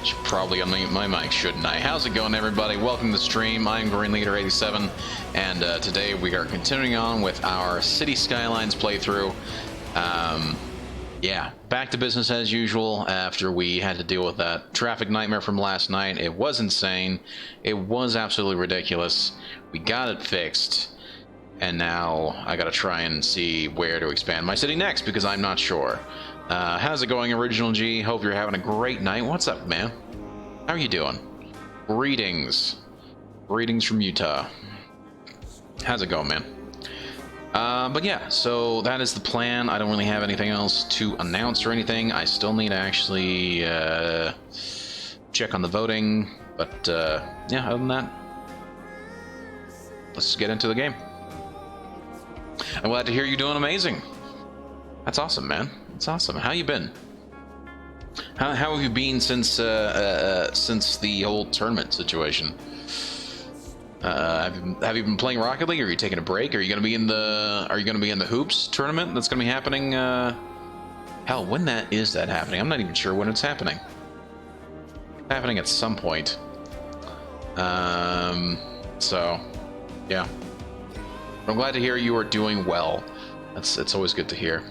Should probably unmute my mic, shouldn't I? How's it going, everybody? Welcome to the stream. I'm Green Leader 87, and today we are continuing on with our City Skylines playthrough. Yeah, back to business as usual after we had to deal with that traffic nightmare from last night. It was insane. It was absolutely ridiculous. We got it fixed, and now I gotta try and see where to expand my city next because I'm not sure. How's it going, Original G? Hope you're having a great night. What's up, man? How are you doing? Greetings. Greetings from Utah. How's it going, man? But yeah, so that is the plan. I don't really have anything else to announce or anything. I still need to actually check on the voting. But yeah, other than that, let's get into the game. I'm glad to hear you doing amazing. That's awesome, man. That's awesome. How you been? How have you been since the whole tournament situation? Have you been playing Rocket League? Or are you taking a break? Are you gonna be in the hoops tournament that's gonna be happening? Hell, when is that happening? I'm not even sure when it's happening. It's happening at some point. So yeah. I'm glad to hear you are doing well. It's always good to hear.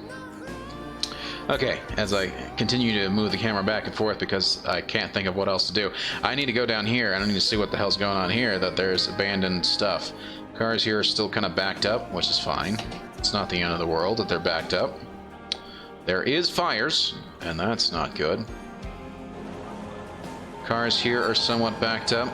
Okay, as I continue to move the camera back and forth because I can't think of what else to do, I need to go down here and I need to see what the hell's going on here, that there's abandoned stuff. Cars here are still kind of backed up, which is fine. It's not the end of the world that they're backed up. There is fires, and that's not good. Cars here are somewhat backed up.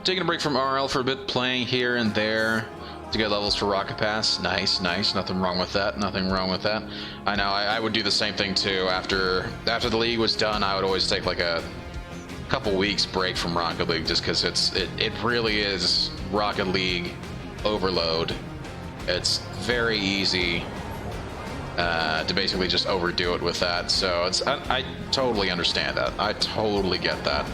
Taking a break from RL for a bit, playing here and there to get levels for Rocket Pass. Nice, nice. Nothing wrong with that. Nothing wrong with that. I know. I would do the same thing too. After the league was done, I would always take like a couple weeks break from Rocket League just because it really is Rocket League overload. It's very easy to basically just overdo it with that. So I totally understand that. I totally get that.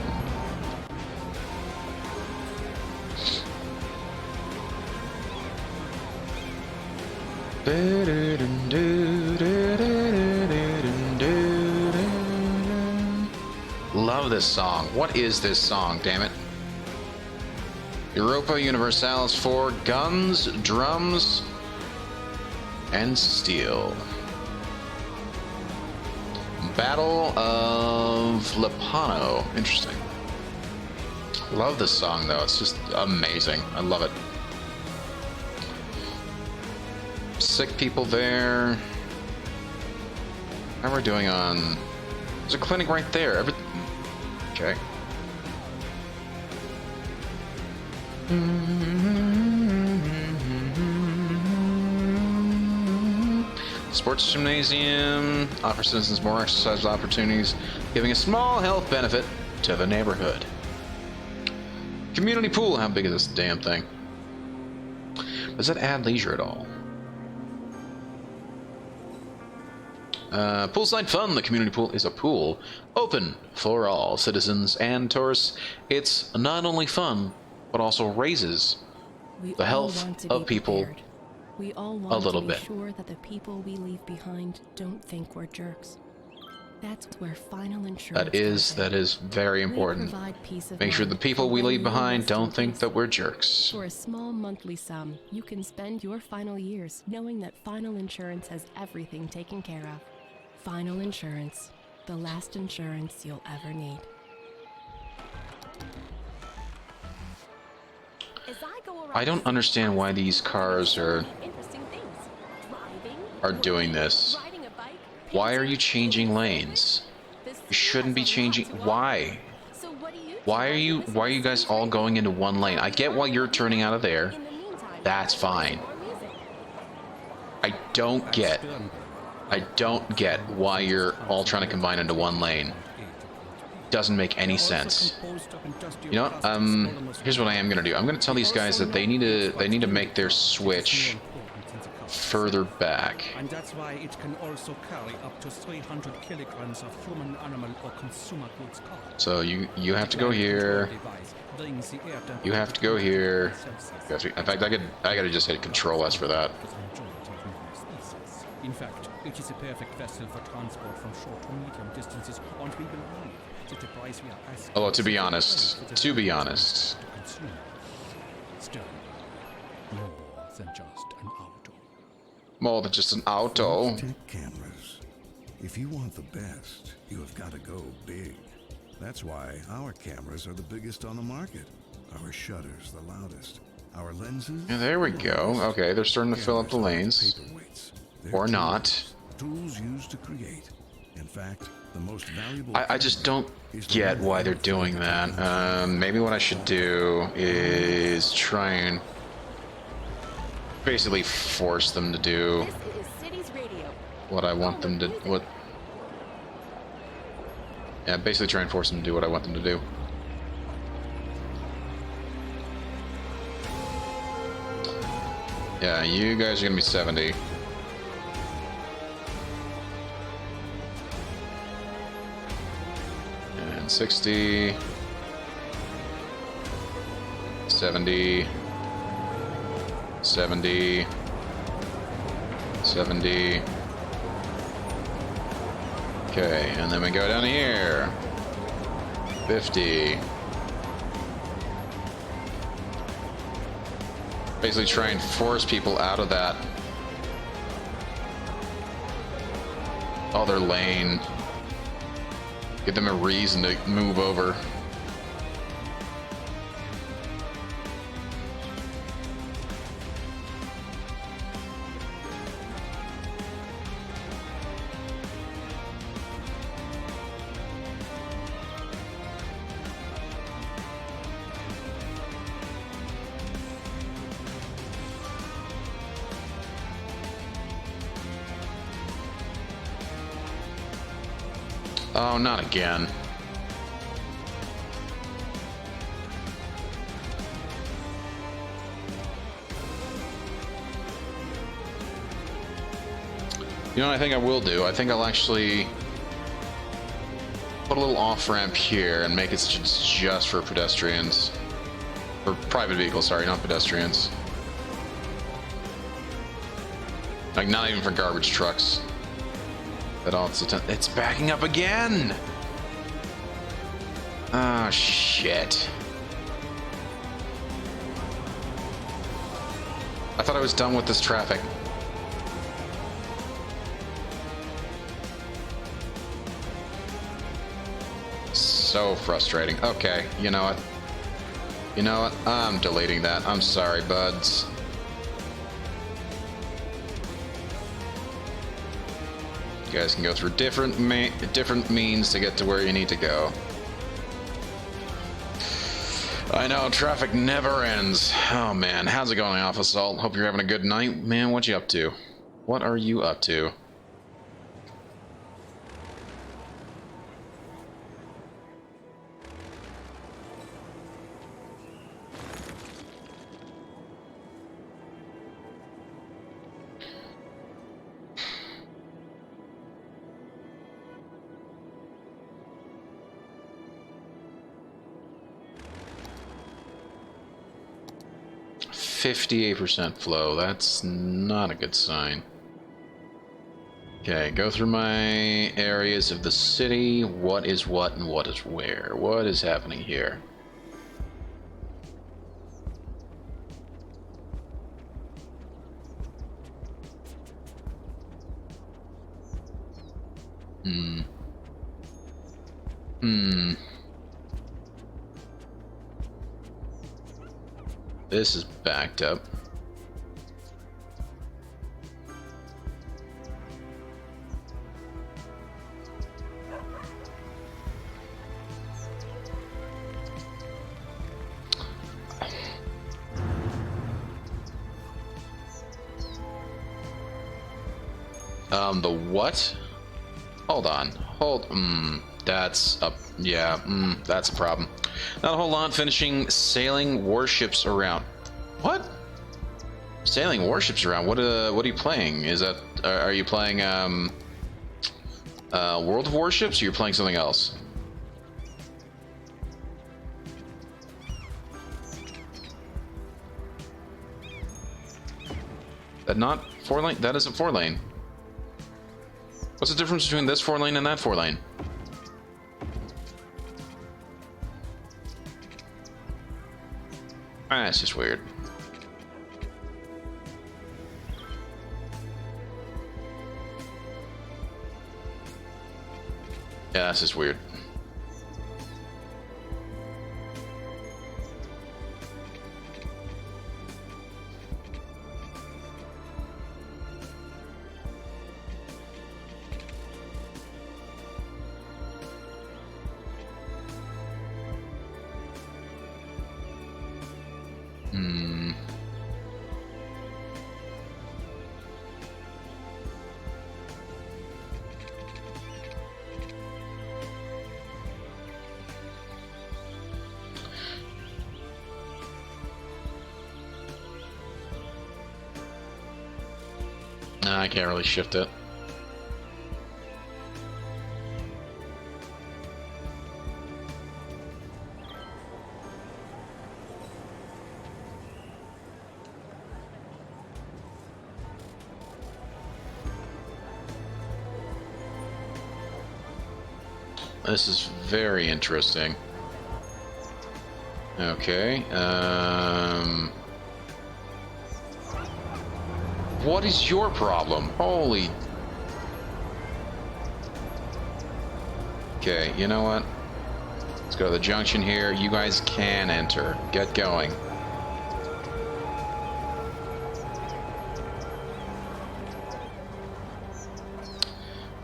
Love this song. What is this song, damn it? Europa Universalis for guns, drums, and steel. Battle of Lepano. Interesting. Love this song though. It's just amazing. I love it. Sick people there. How are we doing on... There's a clinic right there. Okay. Sports gymnasium offers citizens more exercise opportunities, giving a small health benefit to the neighborhood. Community pool. How big is this damn thing? Does that add leisure at all? Poolside fun. The community pool is a pool open for all citizens and tourists. It's not only fun, but also raises the health of people we all a little to bit. Be sure that the people we leave behind don't think we're jerks. That's where final insurance. That is very important. Make sure the people we leave behind don't think that we're jerks. For a small monthly sum, you can spend your final years knowing that Final Insurance has everything taken care of. Final Insurance, the last insurance you'll ever need. I don't understand why these cars are doing this. Why are you changing lanes? You shouldn't be changing. Why? Why are you guys all going into one lane? I get why you're turning out of there. That's fine. I don't get why you're all trying to combine into one lane. Doesn't make any sense. You know what? Here's what I am gonna do. I'm gonna tell these guys that they need to make their switch further back. And that's why it can also carry up to 300 kilograms of human, animal, or consumer goods cargo. So you have to go here. You have to go here. You have to, in fact, I gotta just hit Control S for that. In fact, it is a perfect vessel for transport from short to medium distances, and we believe that the price we are asking. Oh, to be honest, Still, more than just an auto. more than just an auto. Tech cameras. If you want the best, you have got to go big. That's why our cameras are the biggest on the market. Our shutters the loudest. Our lenses. Yeah, there we go. Okay, they're starting to fill up the lanes. Or not. Tools used to create. In fact, the most valuable. I just don't get why they're doing that. Maybe what I should do is try and basically force them to do what I want them to. Yeah, basically try and force them to do what I want them to do. Yeah, you guys are gonna be 70. And 60. 70. 70. 70. Okay, and then we go down here. 50. Basically try and force people out of that other lane. Give them a reason to move over. Oh, not again. You know what I think I will do? I think I'll actually put a little off-ramp here and make it just for pedestrians. For private vehicles, sorry, not pedestrians. Like, not even for garbage trucks. At all, it's backing up again! Oh, shit. I thought I was done with this traffic. So frustrating. Okay, you know what? You know what? I'm deleting that. I'm sorry, buds. You guys can go through different means to get to where you need to go. I know, traffic never ends. Oh man, how's it going, Alpha Salt? Hope you're having a good night. Man, what you up to? What are you up to? %58 flow. That's not a good sign. Okay, go through my areas of the city. What is what and what is where? What is happening here? This is backed up. The what? Hold on. That's up. Yeah, that's a problem. Not a whole lot finishing sailing warships around. What? Sailing warships around. What are you playing? Is that are you playing World of Warships, or you're playing something else? That not 4-lane? That isn't 4-lane. What's the difference between this 4-lane and that 4-lane? Ah, it's just weird. Yeah, this is weird. Nah, I can't really shift it. This is very interesting. Okay, what is your problem? Holy... Okay, you know what? Let's go to the junction here. You guys can enter. Get going.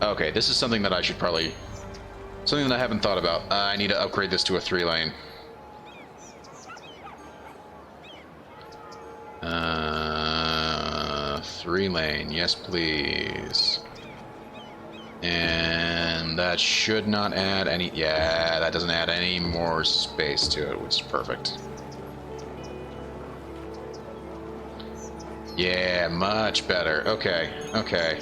Okay, this is something that I should probably... Something that I haven't thought about. I need to upgrade this to a 3-lane. 3-lane, yes please. And that should not add any... Yeah, that doesn't add any more space to it, which is perfect. Yeah, much better. Okay, okay.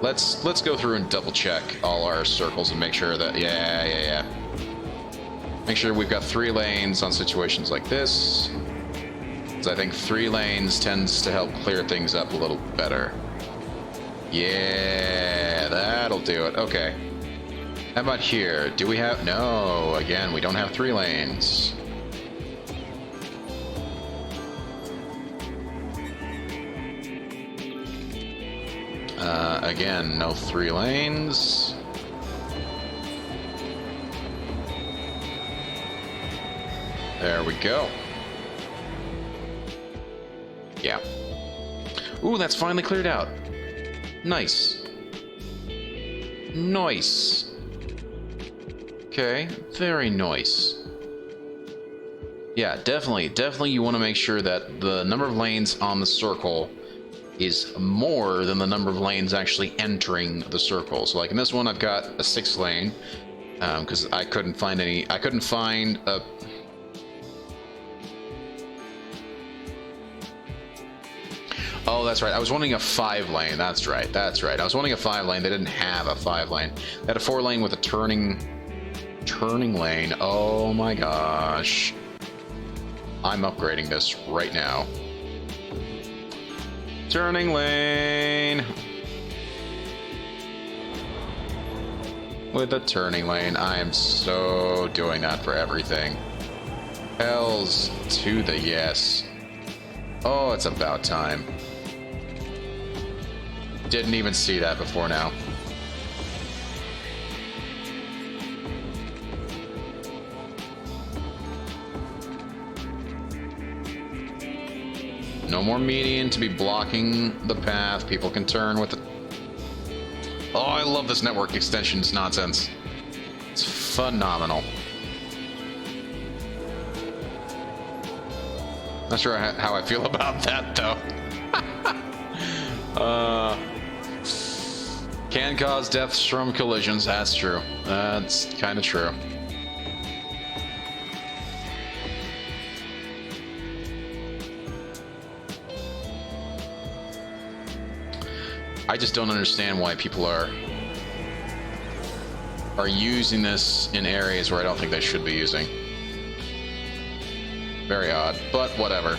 Let's go through and double check all our circles and make sure that... Yeah. Make sure we've got 3 lanes on situations like this. I think 3 lanes tends to help clear things up a little better. Yeah, that'll do it. Okay. How about here? Do we have... No, again, we don't have 3 lanes. Again, no 3 lanes. There we go. Yeah. Ooh, that's finally cleared out. Nice. Nice. Okay, very nice. Yeah, definitely you want to make sure that the number of lanes on the circle is more than the number of lanes actually entering the circle. So like in this one, I've got a 6-lane, because I couldn't find a... Oh, that's right. I was wanting a 5-lane. That's right. I was wanting a 5-lane. They didn't have a 5-lane. They had a 4-lane with a turning lane. Oh my gosh. I'm upgrading this right now. Turning lane. With a turning lane. I am so doing that for everything. Hells to the yes. Oh, it's about time. Didn't even see that before now. No more median to be blocking the path. People can turn with it. Oh, I love this network extensions nonsense. It's phenomenal. Not sure how I feel about that, though. Can cause deaths from collisions. That's true. That's kind of true. I just don't understand why people are using this in areas where I don't think they should be using. Very odd, but whatever.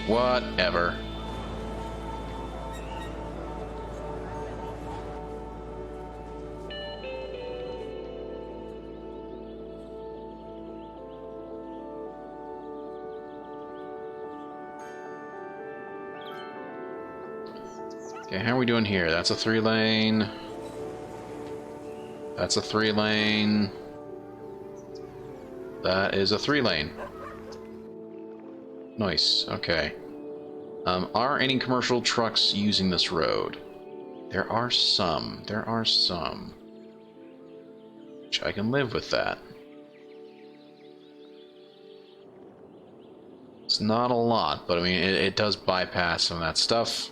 Whatever. Okay, how are we doing here? That's a 3-lane. That's a 3-lane. That is a 3-lane. Nice, okay. Are any commercial trucks using this road? There are some. There are some. Which I can live with that. It's not a lot, but I mean, it does bypass some of that stuff.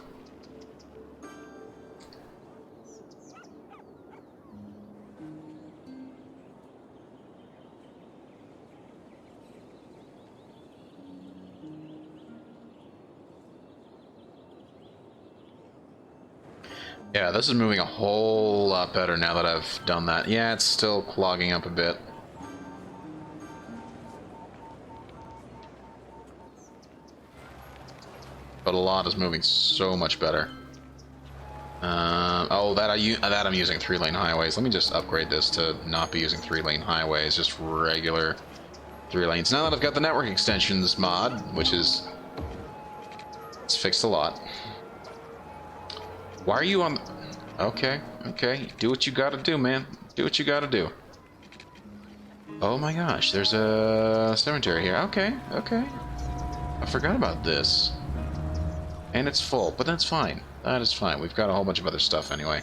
Yeah, this is moving a whole lot better now that I've done that. Yeah, it's still clogging up a bit. But a lot is moving so much better. Oh, that I'm using 3-lane highways. Let me just upgrade this to not be using 3-lane highways, just regular 3 lanes. Now that I've got the network extensions mod, which is... it's fixed a lot. Why are you on... okay, okay. Do what you gotta do, man. Do what you gotta do. Oh my gosh, there's a cemetery here. Okay, okay. I forgot about this. And it's full, but that's fine. That is fine. We've got a whole bunch of other stuff anyway.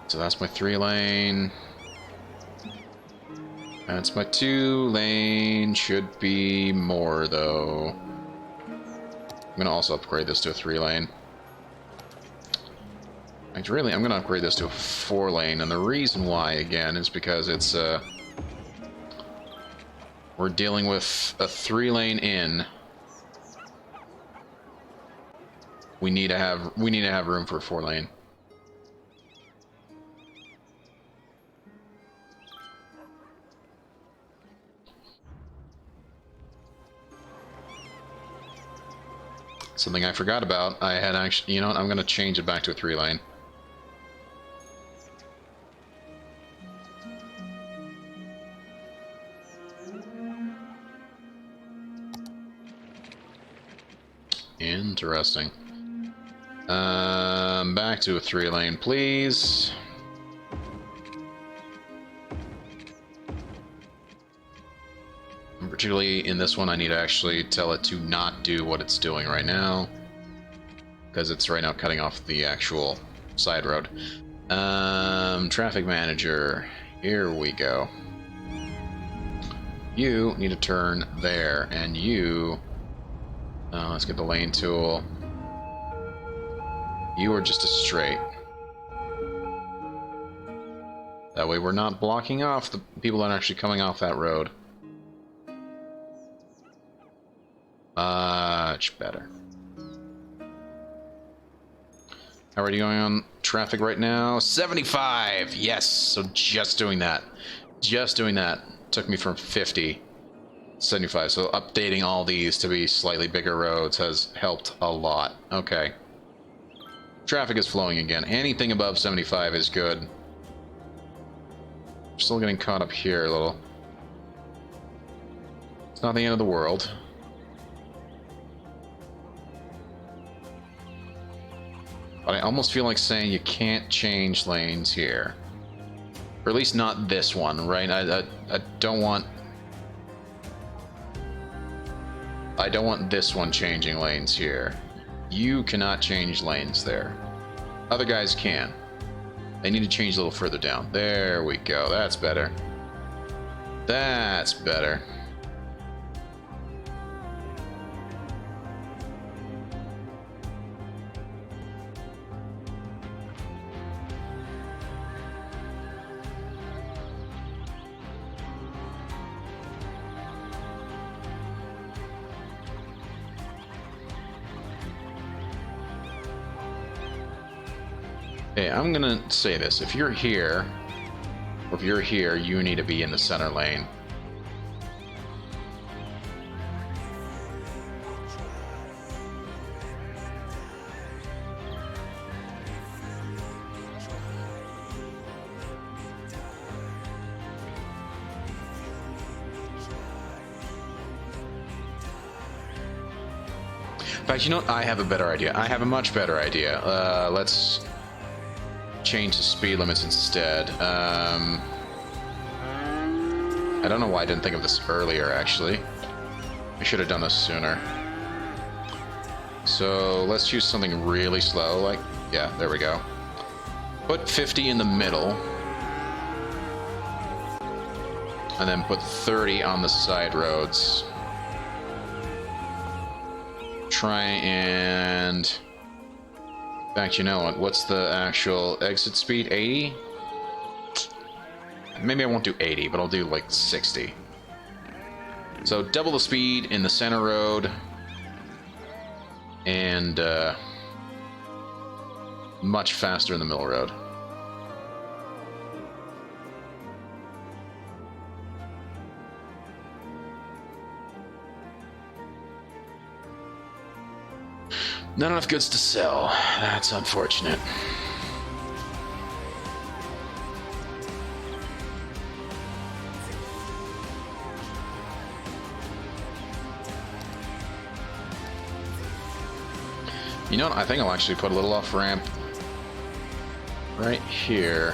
So that's my 3-lane. That's my 2-lane. Should be more, though. I'm going to also upgrade this to a 3-lane. Really, I'm going to upgrade this to a 4-lane. And the reason why, again, is because it's... we're dealing with a 3-lane in. We need to have room for a 4-lane. Something I forgot about. I had actually, you know what, I'm going to change it back to a 3-lane. Interesting. Back to a 3-lane, please. Particularly in this one, I need to actually tell it to not do what it's doing right now, because it's right now cutting off the actual side road. Traffic manager, here we go. You need to turn there, and you... let's get the lane tool. You are just a straight. That way we're not blocking off the people that are actually coming off that road. Much better. How are you going on traffic right now? 75! Yes! So just doing that. Just doing that took me from 50 to 75. So updating all these to be slightly bigger roads has helped a lot. Okay. Traffic is flowing again. Anything above 75 is good. Still getting caught up here a little. It's not the end of the world. But I almost feel like saying you can't change lanes here. Or at least not this one, right? I don't want... I don't want this one changing lanes here. You cannot change lanes there. Other guys can. They need to change a little further down. There we go. That's better. That's better. Hey, I'm gonna say this. If you're here, or if you're here, you need to be in the center lane. In fact, you know what? I have a better idea. I have a much better idea. Let's change the speed limits instead. I don't know why I didn't think of this earlier, actually. I should have done this sooner. So let's choose something really slow, like, yeah, there we go. Put 50 in the middle. And then put 30 on the side roads. Try and... In fact, you know what? What's the actual exit speed? 80? Maybe I won't do 80, but I'll do like 60. So double the speed in the center road. And much faster in the middle road. Not enough goods to sell. That's unfortunate. You know what? I think I'll actually put a little off ramp right here.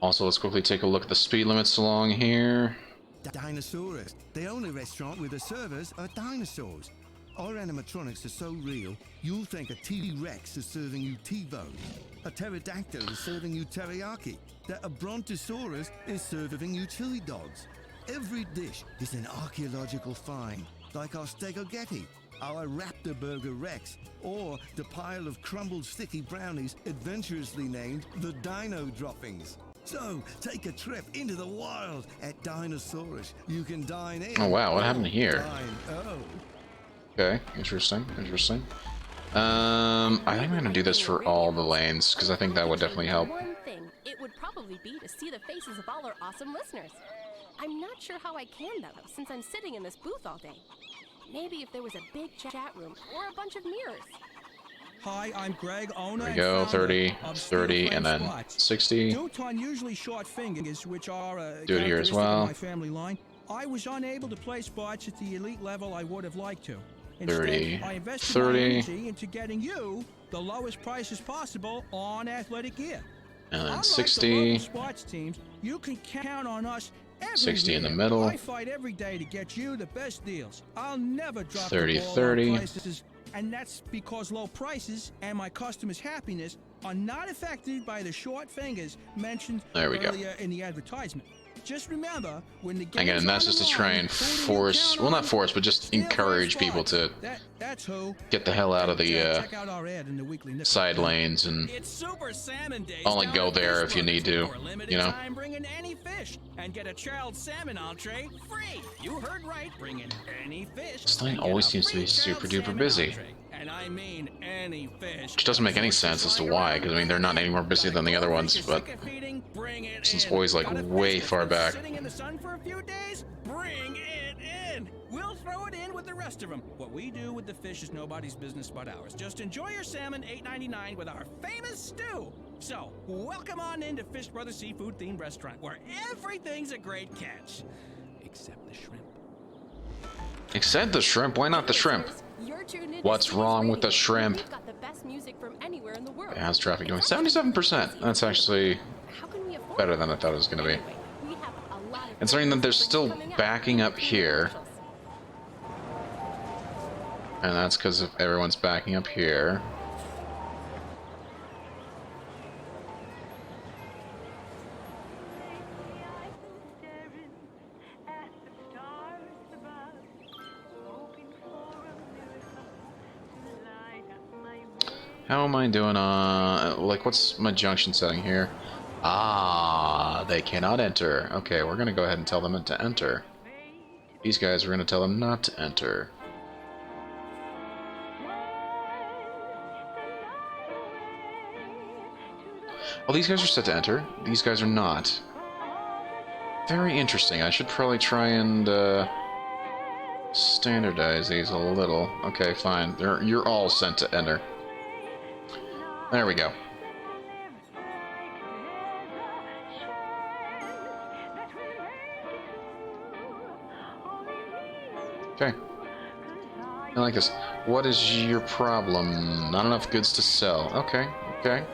Also, let's quickly take a look at the speed limits along here. Dinosaurus, the only restaurant where the servers are dinosaurs. Our animatronics are so real, you'll think a T-Rex is serving you T-bone, a pterodactyl is serving you teriyaki, that a brontosaurus is serving you chili dogs. Every dish is an archaeological find, like our stegogetti, our Raptor Burger Rex, or the pile of crumbled sticky brownies adventurously named the Dino Droppings. So, take a trip into the wild at Dinosaurus. You can dine in. Oh wow, what happened here? Dine Okay, interesting, interesting. I think I'm gonna do this for all the lanes, because I think that would definitely help. One thing, it would probably be to see the faces of all our awesome listeners. I'm not sure how I can, though, since I'm sitting in this booth all day. Maybe if there was a big chat room or a bunch of mirrors. Hi, I'm Greg, owner There we go, and founder 30, of 30, and then Spots. 60. Due to unusually short fingers, which are Do it here as characteristic well. of my family line, I was unable to play spots at the elite level I would have liked to. 30, Instead, I invested 30. my energy into getting you the lowest prices possible on athletic gear. And then Unlike 60. the local sports teams, you can count on us every 60 in the year. middle. I fight every day to get you the best deals. I'll never drop 30, the ball 30. on prices, and that's because low prices and my customers' happiness are not affected by the short fingers mentioned There we go. earlier in the advertisement. Just remember, when the Again, game's and that's on just the to try line, and who do you force, count well, not on? force, but just Skilled encourage Spots. people to That's who. get the hell out of the Check out our ad in the Weekly Nickel. side lanes and It's Super Salmon Days. only down go at there Fish if you need Brothers. to, For a limited you know? time, bring in any fish and get a chilled salmon entree free. You heard right. Bring in any fish. This lane and get always a seems to be free chilled super duper salmon busy. entree. And I mean any fish. Which doesn't make any sense as to why, because I mean, they're not any more busy than the other ones, but This is always, like, way far back. Sitting in the sun for a few days? Bring it in. We'll throw it in with the rest of them. What we do with the fish is nobody's business but ours. Just enjoy your salmon, $8.99 with our famous stew. So, welcome on into Fish Brothers Seafood Themed Restaurant, where everything's a great catch. Except the shrimp. except the shrimp. Why not the shrimp? You're tuned into What's Cities wrong with the Radio. shrimp? We've got the best music from anywhere in the world. How's traffic doing? 77%. That's actually How can we afford better it? than I thought it was going to be. Anyway, we have a lot of Considering that they're things still coming up. backing up here. Commercials. And that's because everyone's backing up here. How am I doing like, what's my junction setting here? Ah, they cannot enter. Okay, we're gonna go ahead and tell them to enter. These guys, we're gonna tell them not to enter. Oh, these guys are set to enter. These guys are not. Very interesting. I should probably try and standardize these a little. Okay, fine. You're all sent to enter. There we go. Okay. I like this. What is your problem? Not enough goods to sell. Okay, okay.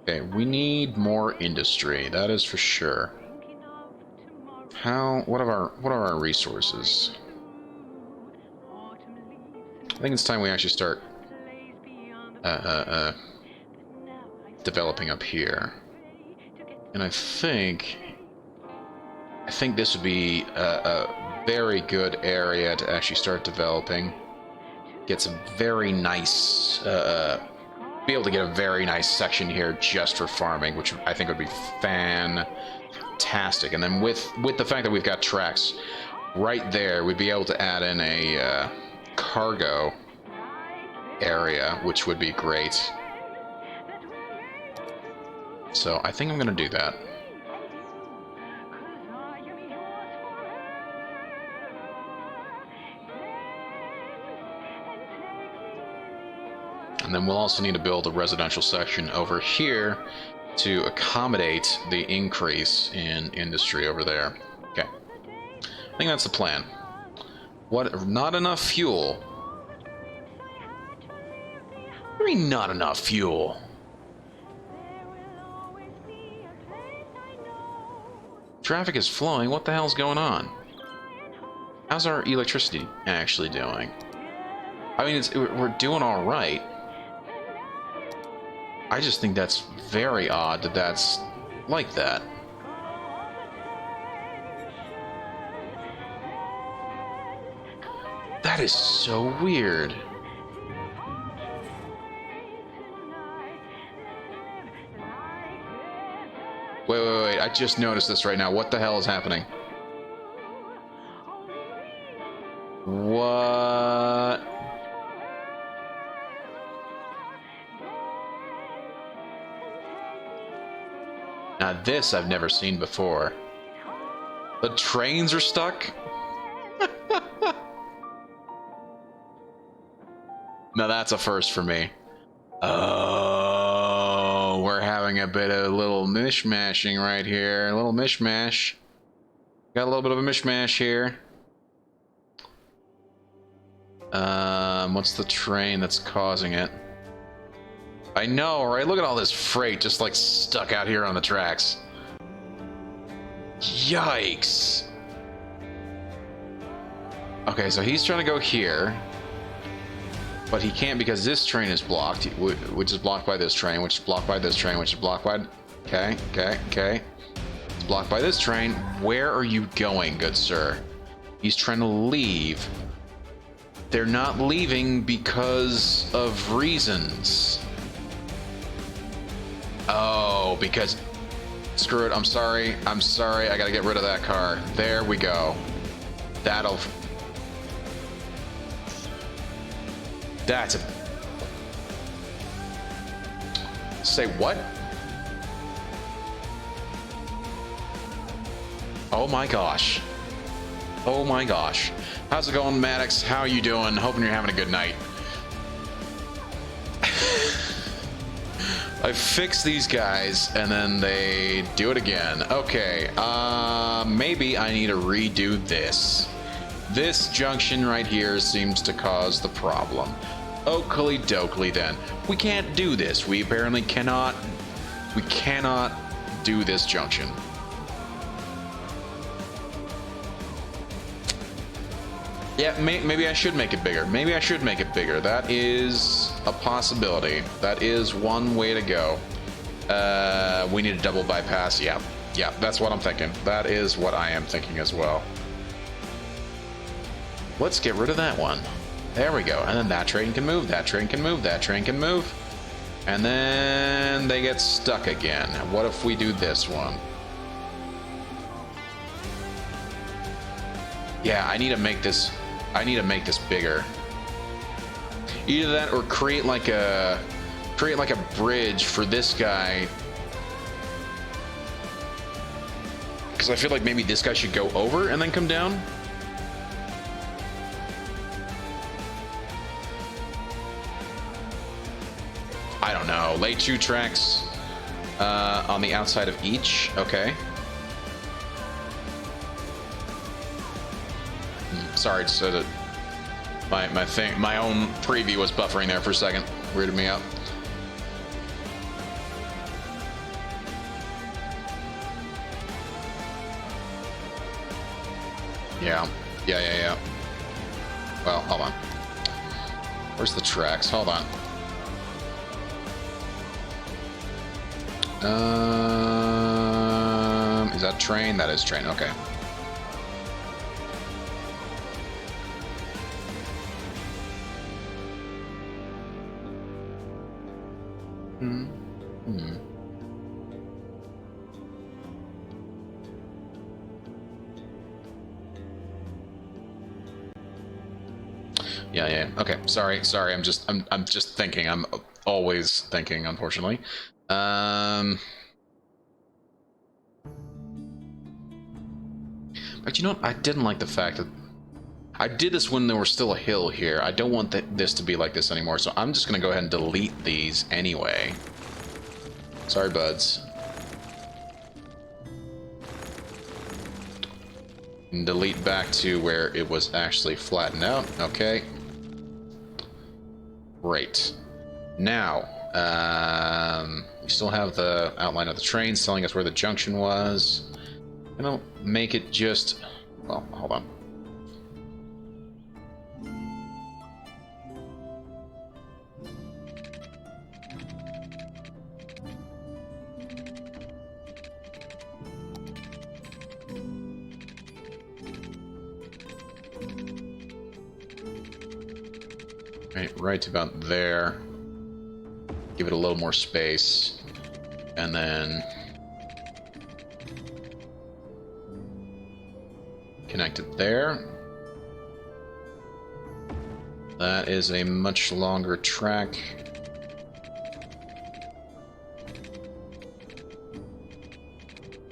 Okay, we need more industry, that is for sure. What are our resources? I think it's time we actually start developing up here. And I think this would be a very good area to actually start developing. Get some very nice be able to get a very nice section here just for farming, which I think would be fantastic. And then with the fact that we've got tracks right there, we'd be able to add in a cargo area, which would be great. So I think I'm gonna do that. And then we'll also need to build a residential section over here to accommodate the increase in industry over there. Okay. I think that's the plan. What? Not enough fuel? What do you mean not enough fuel? Traffic is flowing. What the hell's going on? How's our electricity actually doing? I mean, we're doing all right. I just think that's very odd that that's like that. That is so weird. Wait. I just noticed this right now. What the hell is happening? What? Now this I've never seen before. The trains are stuck? Now that's a first for me. Oh, we're having a bit of a little mishmashing right here. A little mishmash. Got a little bit of a mishmash here. What's the train that's causing it? I know, right? Look at all this freight just like stuck out here on the tracks. Yikes. Okay, so he's trying to go here. But he can't because this train is blocked, which is blocked by this train, which is blocked by this train, which is blocked by... Okay. It's blocked by this train. Where are you going, good sir? He's trying to leave. They're not leaving because of reasons. Oh, because... Screw it, I'm sorry, I gotta get rid of that car. There we go. That'll... That's a... Say what? Oh my gosh. Oh my gosh. How's it going, Maddox? How are you doing? Hoping you're having a good night. I fix these guys and then they do it again. Okay, maybe I need to redo this. This junction right here seems to cause the problem. Oakley dokley then. We can't do this. We apparently cannot. We cannot do this junction. Yeah, maybe I should make it bigger. Maybe I should make it bigger. That is a possibility. That is one way to go. We need a double bypass. Yeah, yeah, that's what I'm thinking. That is what I am thinking as well. Let's get rid of that one. There we go. And then that train can move, that train can move, that train can move. And then they get stuck again. What if we do this one? Yeah, I need to make this bigger. Either that or create like a bridge for this guy. Because I feel like maybe this guy should go over and then come down. I don't know. Lay 2 tracks on the outside of each. Okay. Sorry, so that my own preview was buffering there for a second. Weirded me out. Yeah. Well, hold on. Where's the tracks? Hold on. Is that train? That is train. Okay. Yeah. Okay. Sorry. I'm just thinking. I'm always thinking, unfortunately. But you know what? I didn't like the fact that I did this when there was still a hill here. I don't want this to be like this anymore, so I'm just gonna go ahead and delete these anyway. Sorry, buds. And delete back to where it was actually flattened out. Okay. Great. Now, we still have the outline of the train telling us where the junction was. I'm gonna make it just... Well, hold on. Right about there. Give it a little more space. And then connect it there. That is a much longer track.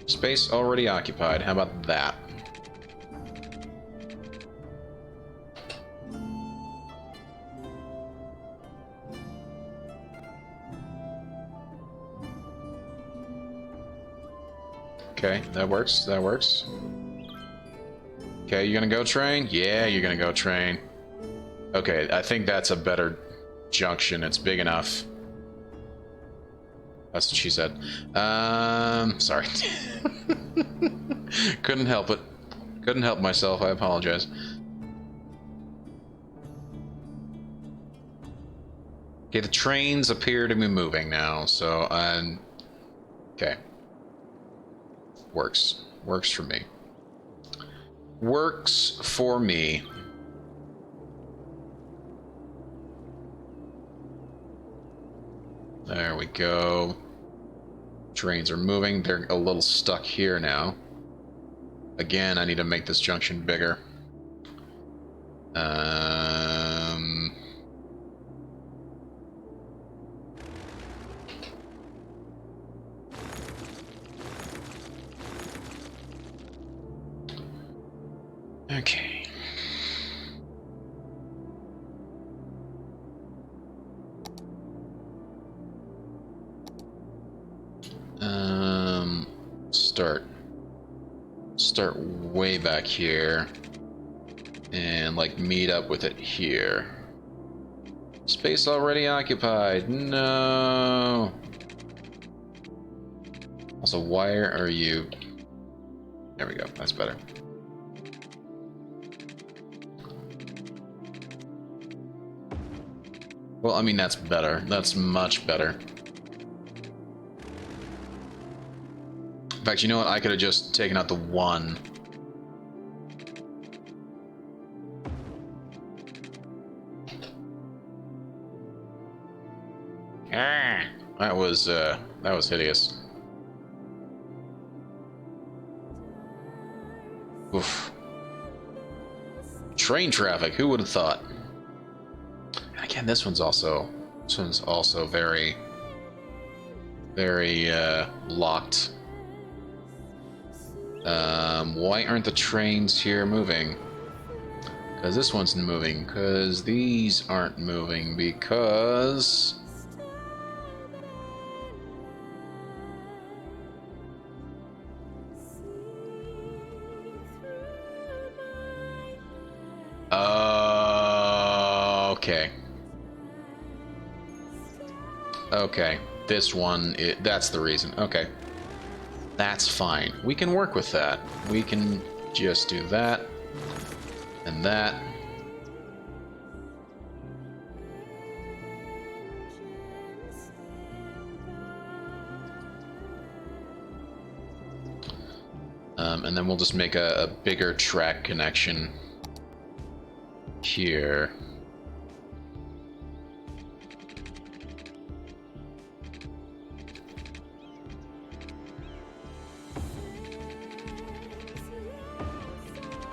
Space already occupied. How about that? Okay, that works. That works. Okay, you gonna go train? Yeah, you're gonna go train. Okay, I think that's a better junction. It's big enough. That's what she said. Sorry. Couldn't help it. Couldn't help myself. I apologize. Okay, the trains appear to be moving now, so, okay. Works. Works for me. Works for me. There we go. Trains are moving. They're a little stuck here now. Again, I need to make this junction bigger. Okay. Start way back here and like meet up with it here. Space already occupied. No. Also, why are you? There we go. That's better. Well, I mean, that's better. That's much better. fact, you know what? I could have just taken out the one. Ah, that was hideous. Oof. Train traffic. Who would have thought? And again, this one's also very, very locked. Why aren't the trains here moving? Because this one's moving. Because these aren't moving. Because... okay. Okay. This one, that's the reason. Okay. That's fine. We can work with that. We can just do that. And that. And then we'll just make a bigger track connection here.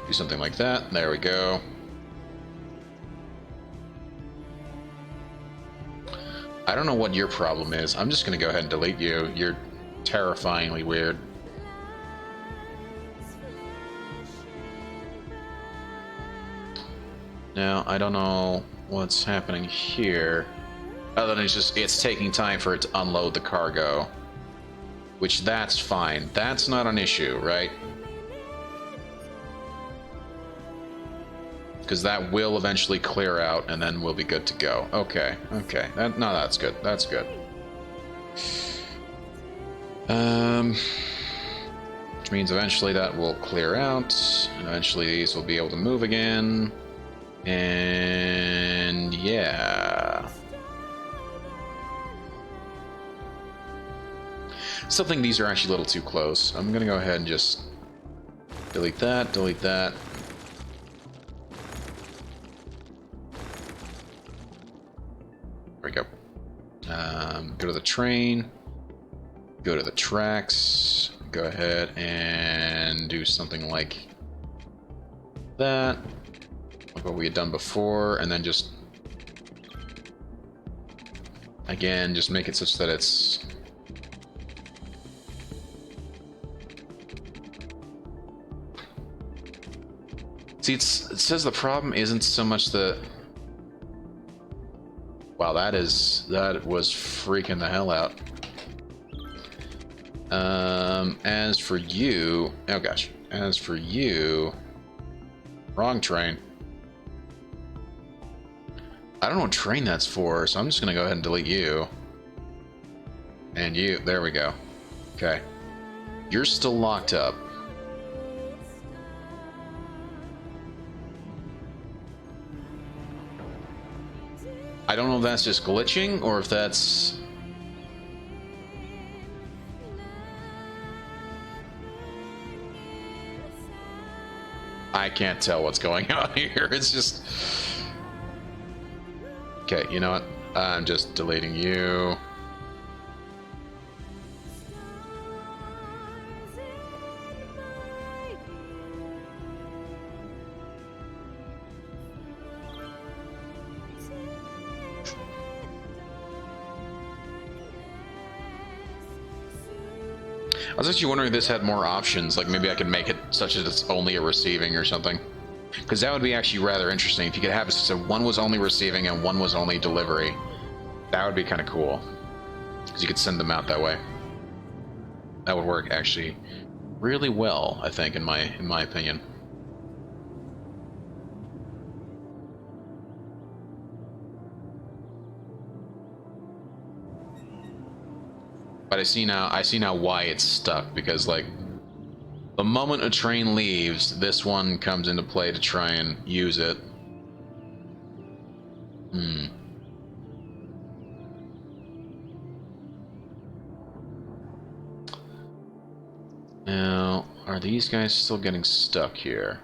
Do something like that. There we go. I don't know what your problem is. I'm just going to go ahead and delete you. You're terrifyingly weird. Now, I don't know what's happening here. Other than it's taking time for it to unload the cargo. Which, that's fine. That's not an issue, right? Because that will eventually clear out, and then we'll be good to go. Okay, okay. No, that's good. That's good. Which means eventually that will clear out, and eventually these will be able to move again. And yeah. Still think these are actually a little too close. I'm gonna go ahead and just delete that, delete that. There we go. Go to the train, go to the tracks, go ahead and do something like that, like what we had done before, and then just, again, just make it such that it's it says the problem isn't so much the... Wow, that was freaking the hell out. As for you... Oh gosh. As for you... Wrong train. I don't know what train that's for, so I'm just gonna go ahead and delete you. And you... There we go. Okay. You're still locked up. I don't know if that's just glitching or if that's... I can't tell what's going on here. It's just... Okay, you know what? I'm just deleting you. I was actually wondering if this had more options, like maybe I could make it such that it's only a receiving or something. Because that would be actually rather interesting if you could have it so one was only receiving and one was only delivery. That would be kind of cool. Because you could send them out that way. That would work actually really well, I think, in my opinion. But I see now why it's stuck, because like the moment a train leaves, this one comes into play to try and use it. are these guys still getting stuck here?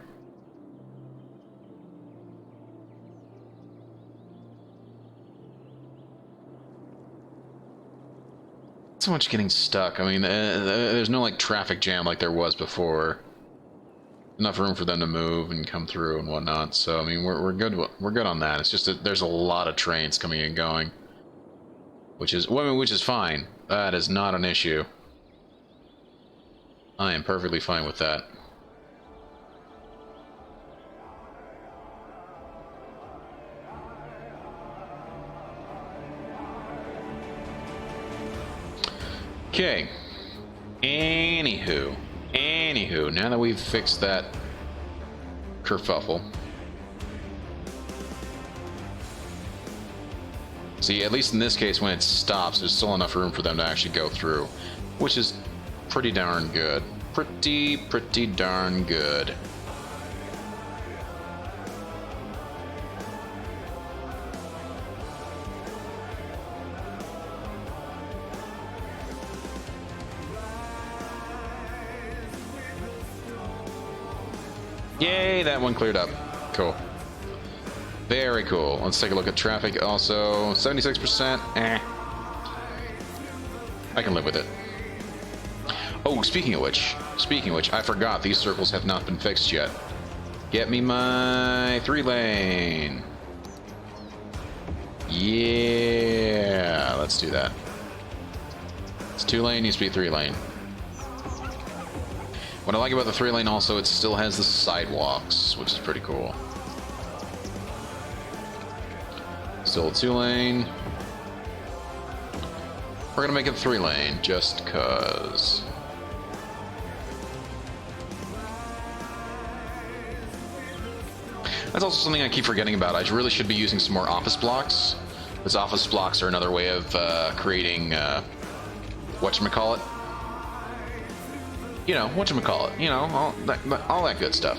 Not so much getting stuck. I mean, there's no like traffic jam like there was before. Enough room for them to move and come through and whatnot. So I mean, we're good. We're good on that. It's just that there's a lot of trains coming and going, which is fine. That is not an issue. I am perfectly fine with that. Okay. Anywho, now that we've fixed that kerfuffle. See, at least in this case, when it stops, there's still enough room for them to actually go through, which is pretty darn good. Pretty darn good. Yay, that one cleared up. Cool. Very cool. Let's take a look at traffic also. 76%. I can live with it. Oh, speaking of which, I forgot these circles have not been fixed yet. Get me my 3-lane. Yeah, let's do that. It's 2-lane, needs to be 3-lane. What I like about the 3-lane also, it still has the sidewalks, which is pretty cool. Still a 2-lane. We're gonna make it 3-lane, just cause. That's also something I keep forgetting about. I really should be using some more office blocks. Because office blocks are another way of creating, whatchamacallit? You know, whatchamacallit? You know, all that good stuff.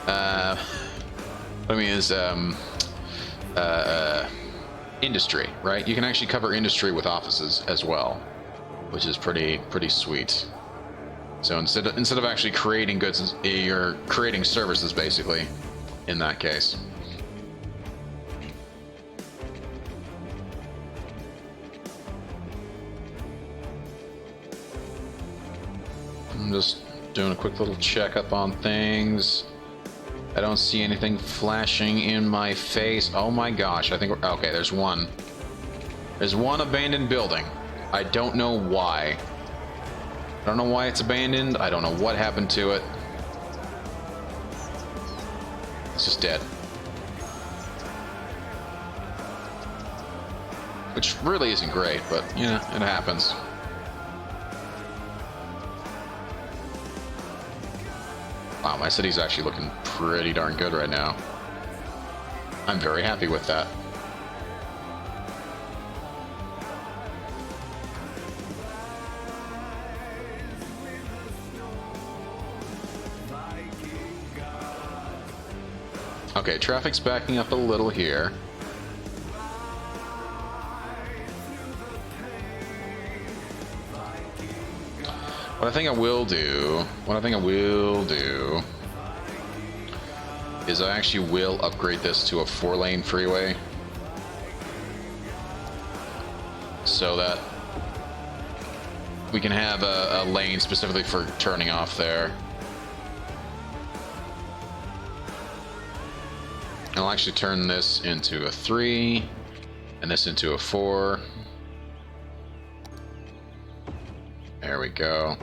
What I mean is, industry, right? You can actually cover industry with offices as well, which is pretty sweet. So instead of actually creating goods, you're creating services basically. In that case. I'm just doing a quick little checkup on things. I don't see anything flashing in my face. Oh my gosh, I think we're... Okay, there's one. There's one abandoned building. I don't know why. I don't know why it's abandoned. I don't know what happened to it. It's just dead. Which really isn't great, but, you know, it happens. Wow, my city's actually looking pretty darn good right now. I'm very happy with that. Okay, traffic's backing up a little here. What I think I will do is I actually will upgrade this to a 4-lane freeway. So that we can have a lane specifically for turning off there. I'll actually turn this into a 3 and this into a 4. There we go.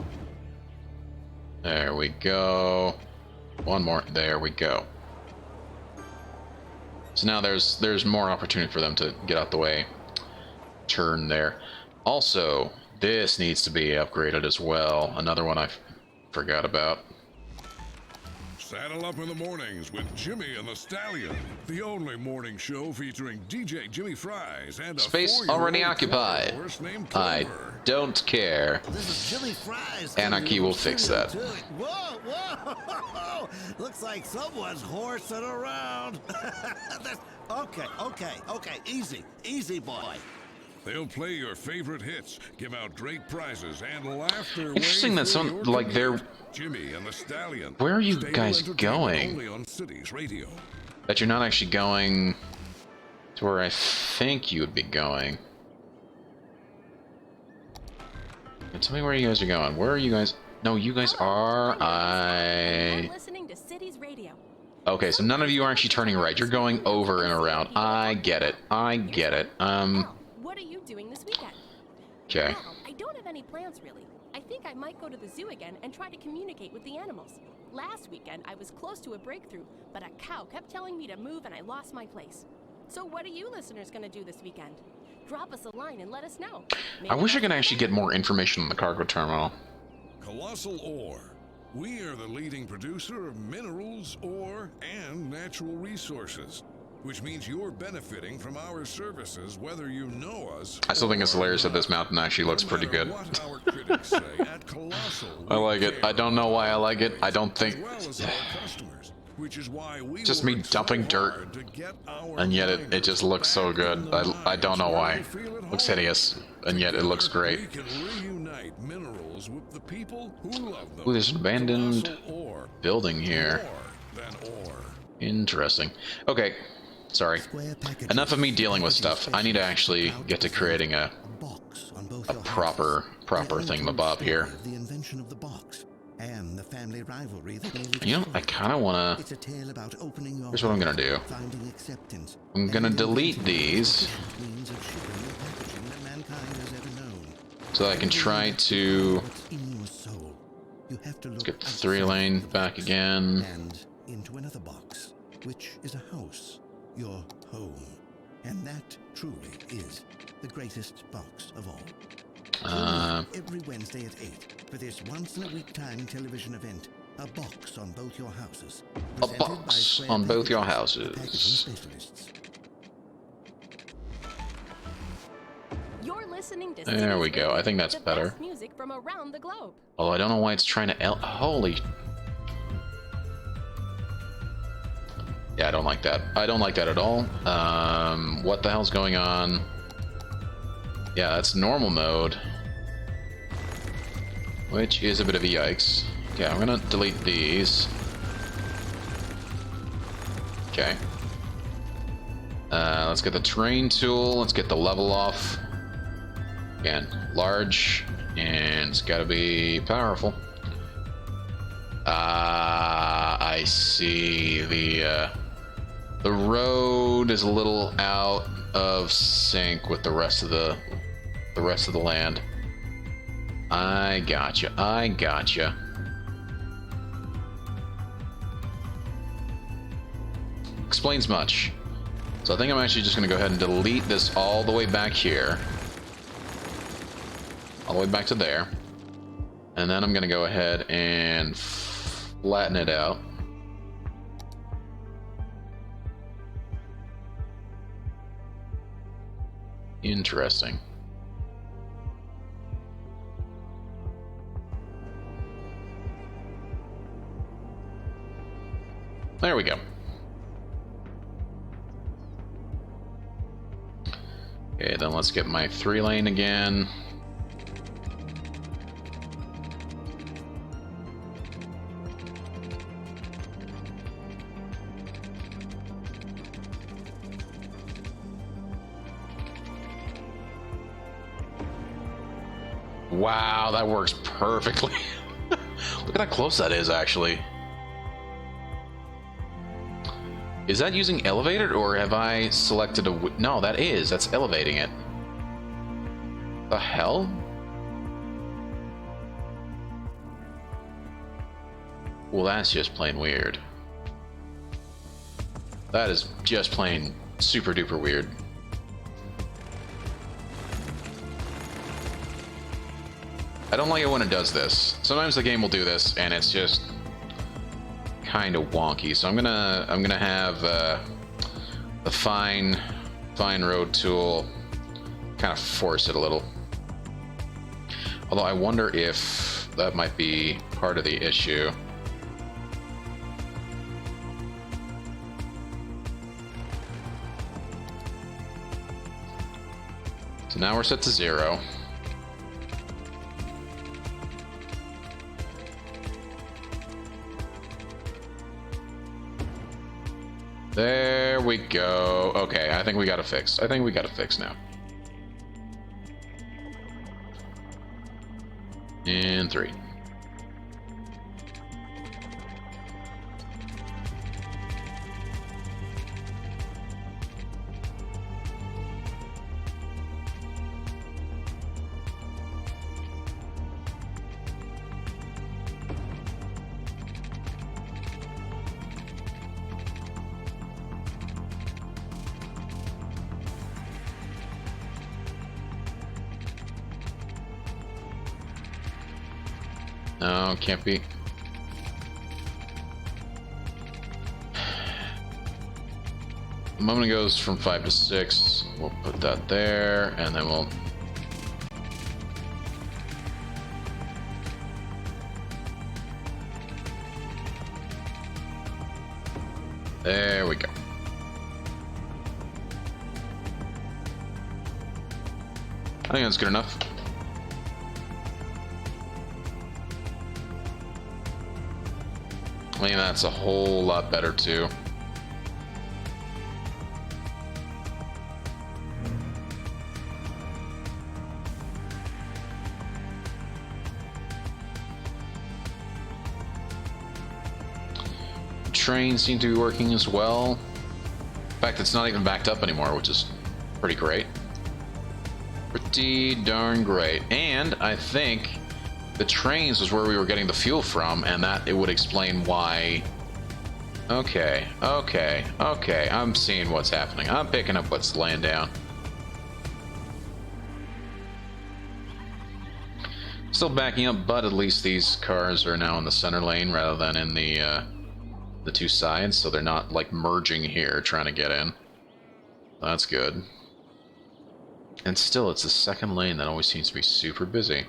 There we go. One more. There we go. So now there's more opportunity for them to get out the way. Turn there. Also, this needs to be upgraded as well. Another one I forgot about. Saddle up in the mornings with Jimmy and the Stallion, the only morning show featuring DJ Jimmy Fries and a Space already occupied. I don't care. This is Jimmy Fries. Anarchy will fix that. Whoa, whoa! Looks like someone's horsing around. Okay, easy, boy. They'll play your favorite hits, give out great prizes, and laugh their way Interesting that through some, your like, they're... commute. Jimmy and the Stallion. Where are you Stable guys entertainment going? Only on Cities Radio. That you're not actually going to where I think you would be going. Tell me where you guys are going. Where are you guys? No, you guys are... I'm listening to Cities Radio. Okay, so none of you are actually turning right. You're going over and around. I get it. I get it. Al, what are you doing this weekend? Okay. Well, I don't have any plans really. I think I might go to the zoo again and try to communicate with the animals. Last weekend, I was close to a breakthrough, but a cow kept telling me to move and I lost my place. So what are you listeners gonna do this weekend? Drop us a line and let us know. I wish I could actually get more information on the cargo terminal. Colossal Ore. We are the leading producer of minerals, ore, and natural resources, which means you're benefiting from our services whether you know us. I still think it's hilarious that this mountain actually looks pretty good. What our critics say, at Colossal, I like it. I don't know why I like it. I don't think... as well as our customers, which is why we Just me work so dumping dirt, hard to get our and yet it just looks so miners good. back in the I don't know mines where why. they feel at Looks home. hideous, and yet it looks great. We can reunite minerals with the people who love them. Ooh, there's an abandoned Colossal Ore. building here. More than ore. Interesting. Okay, sorry. Enough of me dealing with stuff. I need to actually get to creating a proper thingamabob here. The invention of the box and the family rivalry that made it You know, so. I kind of want It's to... a tale about opening your Here's what I'm gonna do. finding acceptance, I'm gonna and delete inventing these the means of shipping and packaging that mankind has ever known. so that I can try to... What's in your soul. You have to Let's look get the outside 3-lane the back box again. and into another box, which is a house, your home. And that truly is the greatest box of all. Every Wednesday at 8 for this once-in-a-week time television event, a box on both your houses. A Presented by box Square on both your Packages, houses. packaging specialists. You're listening to There we Cities go. Radio, I think that's the better. best music from around the globe. Oh, I don't know why it's trying to... Holy... Yeah, I don't like that. I don't like that at all. What the hell's going on? Yeah, that's normal mode. Which is a bit of a yikes. Okay, I'm gonna delete these. Okay. Let's get the terrain tool. Let's get the level off. Again, large, and it's gotta be powerful. I see the road is a little out of sync with the rest of the land. I gotcha. I gotcha. Explains much. So I think I'm actually just gonna go ahead and delete this all the way back here. All the way back to there. And then I'm gonna go ahead and flatten it out. Interesting. There we go. Okay, then let's get my 3-lane again. Wow, that works perfectly. Look at how close that is, actually. Is that using elevated, or have I selected a... No, that is. That's elevating it. The hell? Well, that's just plain weird. That is just plain super duper weird. I don't like it when it does this. Sometimes the game will do this, and it's just kind of wonky. So I'm gonna have the fine road tool kind of force it a little. Although I wonder if that might be part of the issue. So now we're set to 0. There we go. Okay, I think we got it fixed. I think we got it fixed now. In 3. No, can't be. The moment it goes from 5 to 6, we'll put that there, and then we'll... There we go. I think that's good enough. I think that's a whole lot better too. Trains seem to be working as well. In fact, it's not even backed up anymore, which is pretty great. Pretty darn great. And I think the trains was where we were getting the fuel from, and that it would explain why. Okay, I'm seeing what's happening. I'm picking up what's laying down. Still backing up, but at least these cars are now in the center lane rather than in the 2 sides, so they're not like merging here trying to get in. That's good. And still, it's the second lane that always seems to be super busy.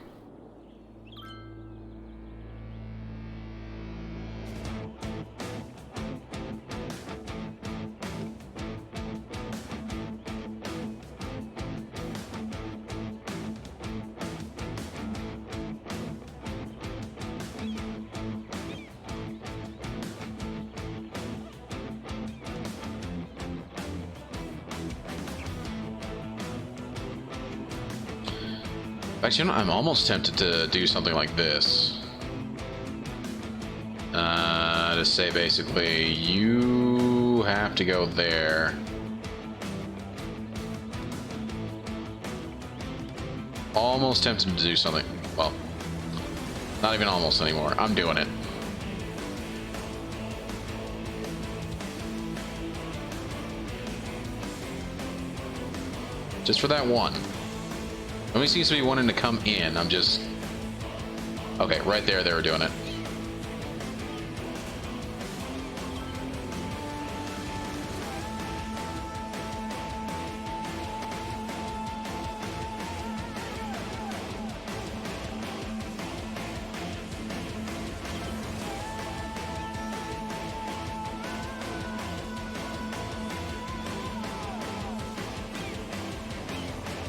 Actually, you know, I'm almost tempted to do something like this. To say basically, you have to go there. Almost tempted to do something. Well, not even almost anymore. I'm doing it. Just for that one. Nobody seems to be wanting to come in. I'm just... Okay, right there, they were doing it.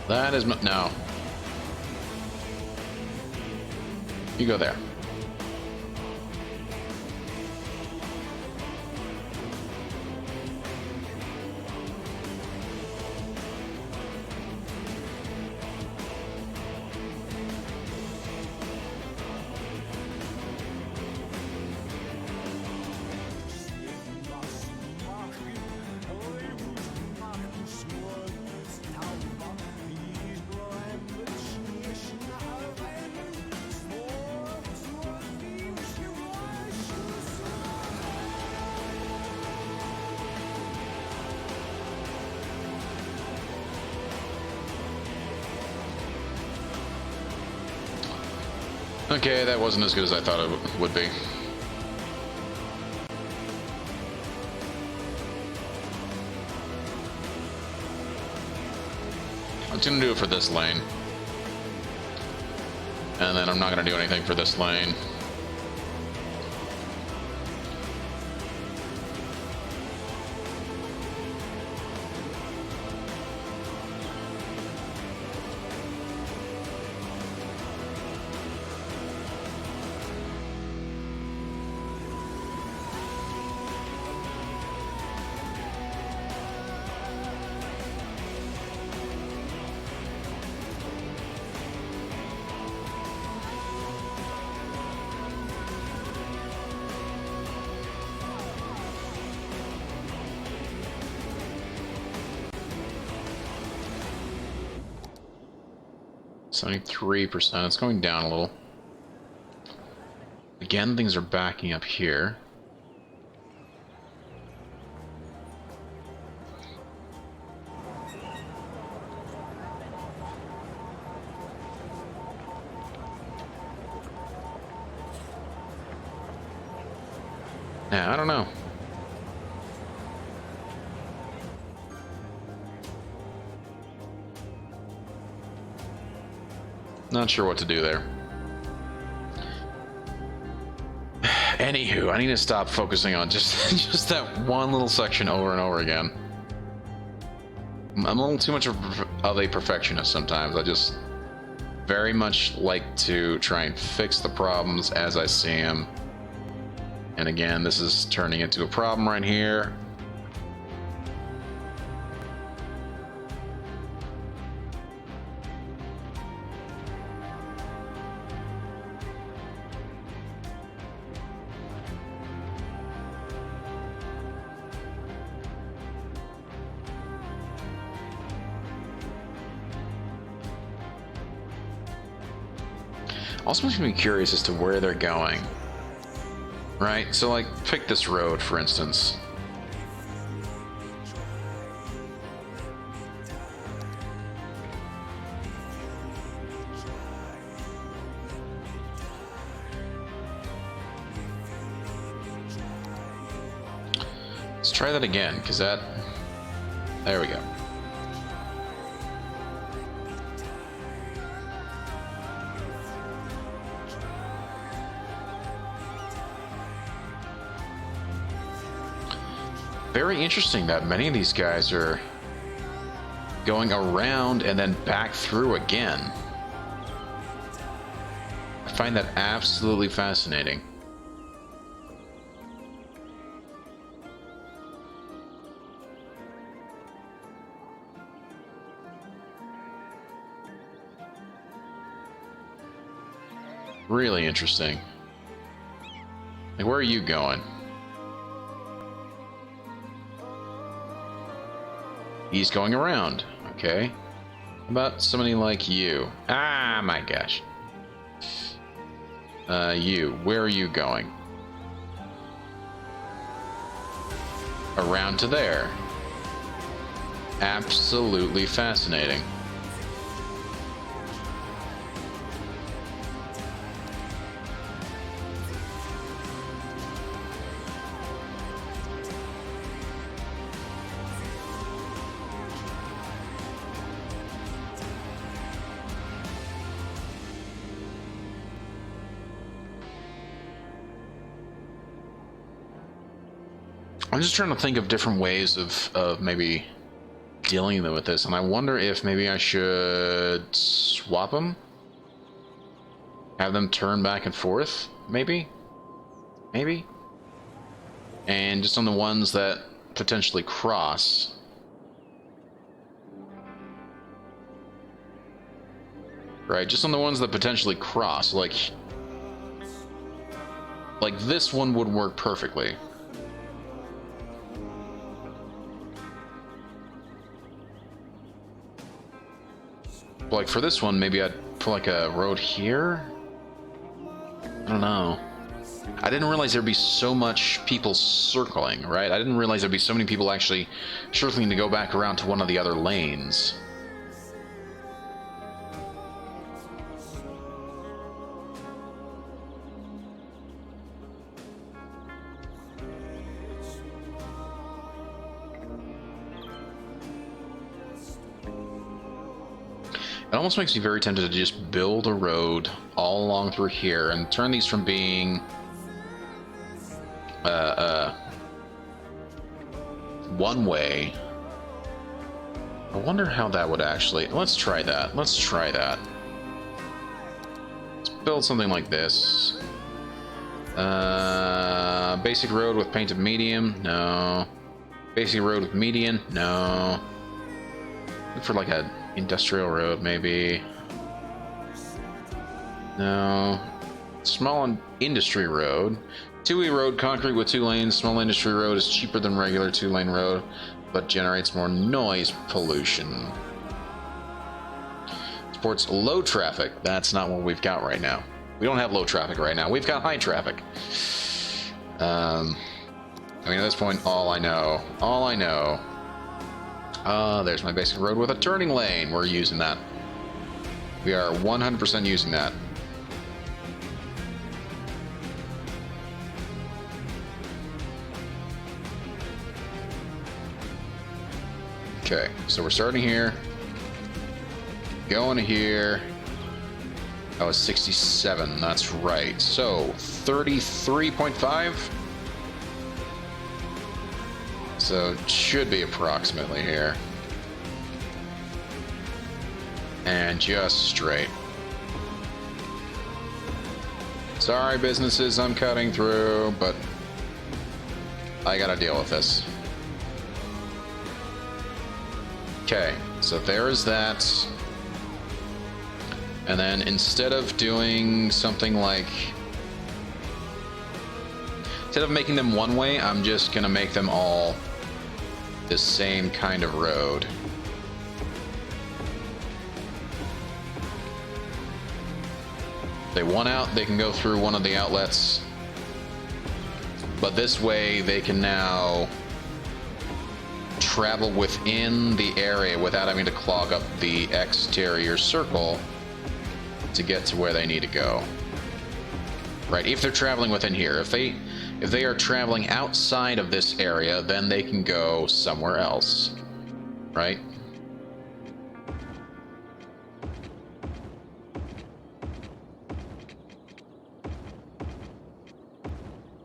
That is... No. You go there. Okay, that wasn't as good as I thought it would be. I'm just gonna do it for this lane. And then I'm not gonna do anything for this lane. 73%. It's going down a little. Again, things are backing up here. Yeah, I don't know. Not sure what to do there. Anywho, I need to stop focusing on just that one little section over and over again. I'm a little too much of a perfectionist sometimes. I just very much like to try and fix the problems as I see them. And again, this is turning into a problem right here. Also makes me curious as to where they're going. Right? So, like, pick this road, for instance. Let's try that again, because that... There we go. Very interesting that many of these guys are going around and then back through again. I find that absolutely fascinating. Really interesting. Like, where are you going? He's going around. Okay. How about somebody like you? Ah, my gosh. You. Where are you going? Around to there. Absolutely fascinating. I'm just trying to think of different ways of maybe dealing with this, and I wonder if maybe I should swap them? Have them turn back and forth? Maybe? Maybe? And just on the ones that potentially cross. Right, just on the ones that potentially cross, like this one would work perfectly. Like for this one, maybe I'd put like a road here? I don't know. I didn't realize there'd be so much people circling, right? I didn't realize there'd be so many people actually circling to go back around to one of the other lanes. It almost makes me very tempted to just build a road all along through here and turn these from being one way. I wonder how that would actually... Let's try that. Let's try that. Let's build something like this. Basic road with painted medium? No. Basic road with median? No. Look for like a industrial road, maybe. No. Small industry road. Two-way road, concrete with 2 lanes. Small industry road is cheaper than regular 2-lane road, but generates more noise pollution. Supports low traffic. That's not what we've got right now. We don't have low traffic right now. We've got high traffic. I mean, at this point, all I know. There's my basic road with a turning lane. We're using that. We are 100% using that. Okay, so we're starting here. Going to here. Oh, it's 67. That's right. So 33.5. So it should be approximately here. And just straight. Sorry, businesses, I'm cutting through, but I gotta deal with this. Okay, so there's that. And then instead of doing something like... Instead of making them one way, I'm just gonna make them all the same kind of road. They want out, they can go through one of the outlets. But this way they can now travel within the area without having to clog up the exterior circle to get to where they need to go. Right, if they're traveling within here. If they are traveling outside of this area, then they can go somewhere else. Right?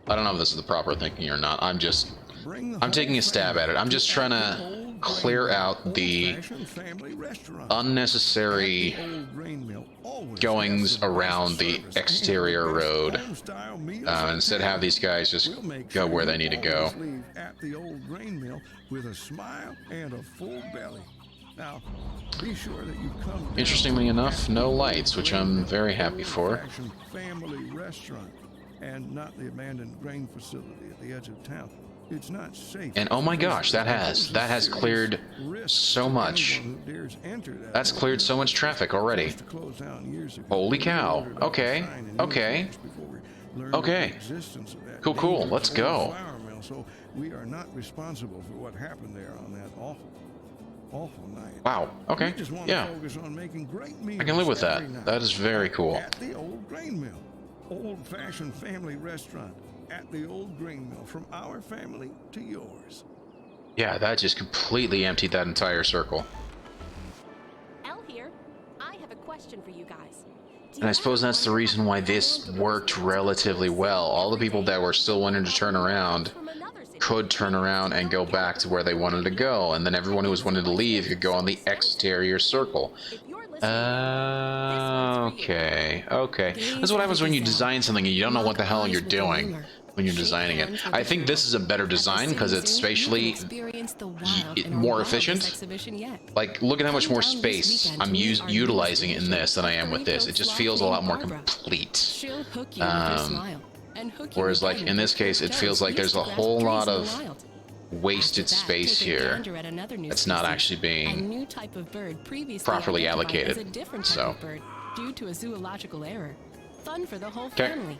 I don't know if this is the proper thinking or not. I'm taking a stab at it. I'm just trying to clear out the unnecessary goings around the exterior road. Instead, have these guys just go where they need to go. At the old grain mill with a smile and a full belly. Now, be sure that you come. Interestingly enough, no lights, which I'm very happy for. Family restaurant, and not the abandoned grain facility at the edge of town. It's not safe. And oh my gosh, that has cleared so much. That's cleared so much traffic already. Holy cow. Okay. Okay. Okay. Cool. Let's go. So we are not responsible for what happened there on that awful night. Wow. Okay. Yeah. I can live with that. That is very cool. At the old grain mill. Old-fashioned family restaurant at the old grain mill, from our family to yours. Yeah, that just completely emptied that entire circle. Elle here. I have a question for you guys. And I suppose that's the reason why this worked relatively well. All the people that were still wanting to turn around could turn around and go back to where they wanted to go, and then everyone who was wanting to leave could go on the exterior circle. Okay. That's what happens when you design something and you don't know what the hell you're doing when you're designing it. I think this is a better design because it's spatially more efficient. Like, look at how much more space I'm utilizing in this than I am with this. It just feels a lot more complete. Whereas, like, in this case, it feels like there's a whole lot of wasted space here that's not actually being properly allocated. So, due to a zoological error. Fun for the whole okay. family.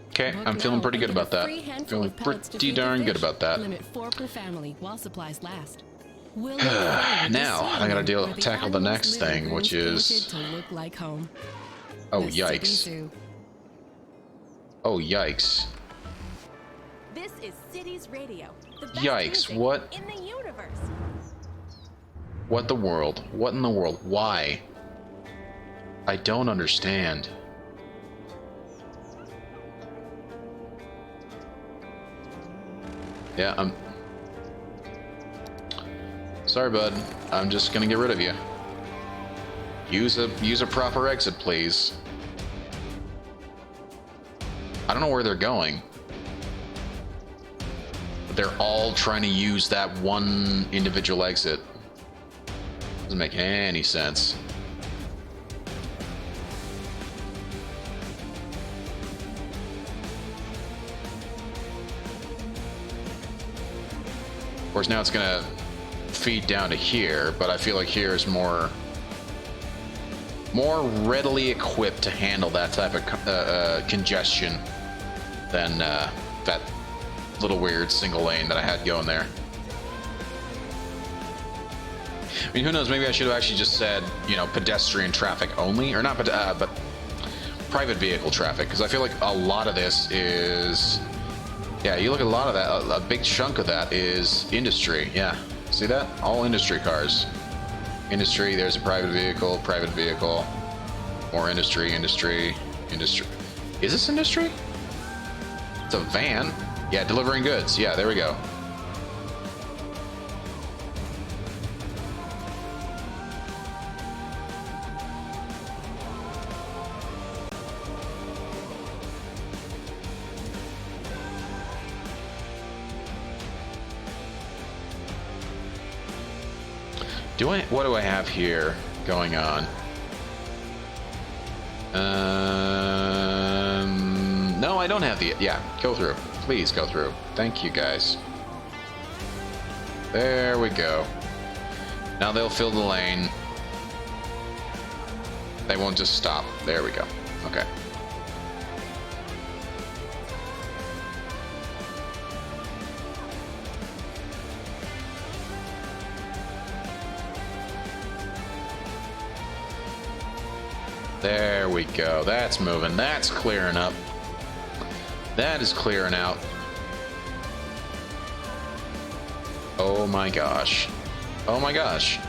Okay, I'm feeling pretty good about that. Feeling pretty darn good about that. Limit 4 per family while supplies last. Now I gotta tackle the next thing, which is oh yikes! Oh yikes! This is Cities Radio. The best Yikes! music What? in the universe? What the world? What in the world? Why? I don't understand. Yeah, I'm sorry, bud. I'm just gonna get rid of you. Use a proper exit, please. I don't know where they're going. But they're all trying to use that one individual exit. Doesn't make any sense. Of course, now it's gonna feed down to here, but I feel like here is more more readily equipped to handle that type of congestion than that little weird single lane that I had going there. I mean, who knows? Maybe I should have actually just said, you know, pedestrian traffic only, or not, but private vehicle traffic, because I feel like a lot of this is, yeah, you look at a lot of that, a big chunk of that is industry. Yeah, see that? All industry cars. Industry, there's a private vehicle, more industry. Is this industry? It's a van. Yeah, delivering goods. Yeah, there we go. What do I have here going on? No, I don't have the, yeah, go through. Please go through. Thank you, guys. There we go. Now they'll fill the lane. They won't just stop. There we go. Okay. There we go. That's moving. That's clearing up. That is clearing out. Oh my gosh. Oh my gosh.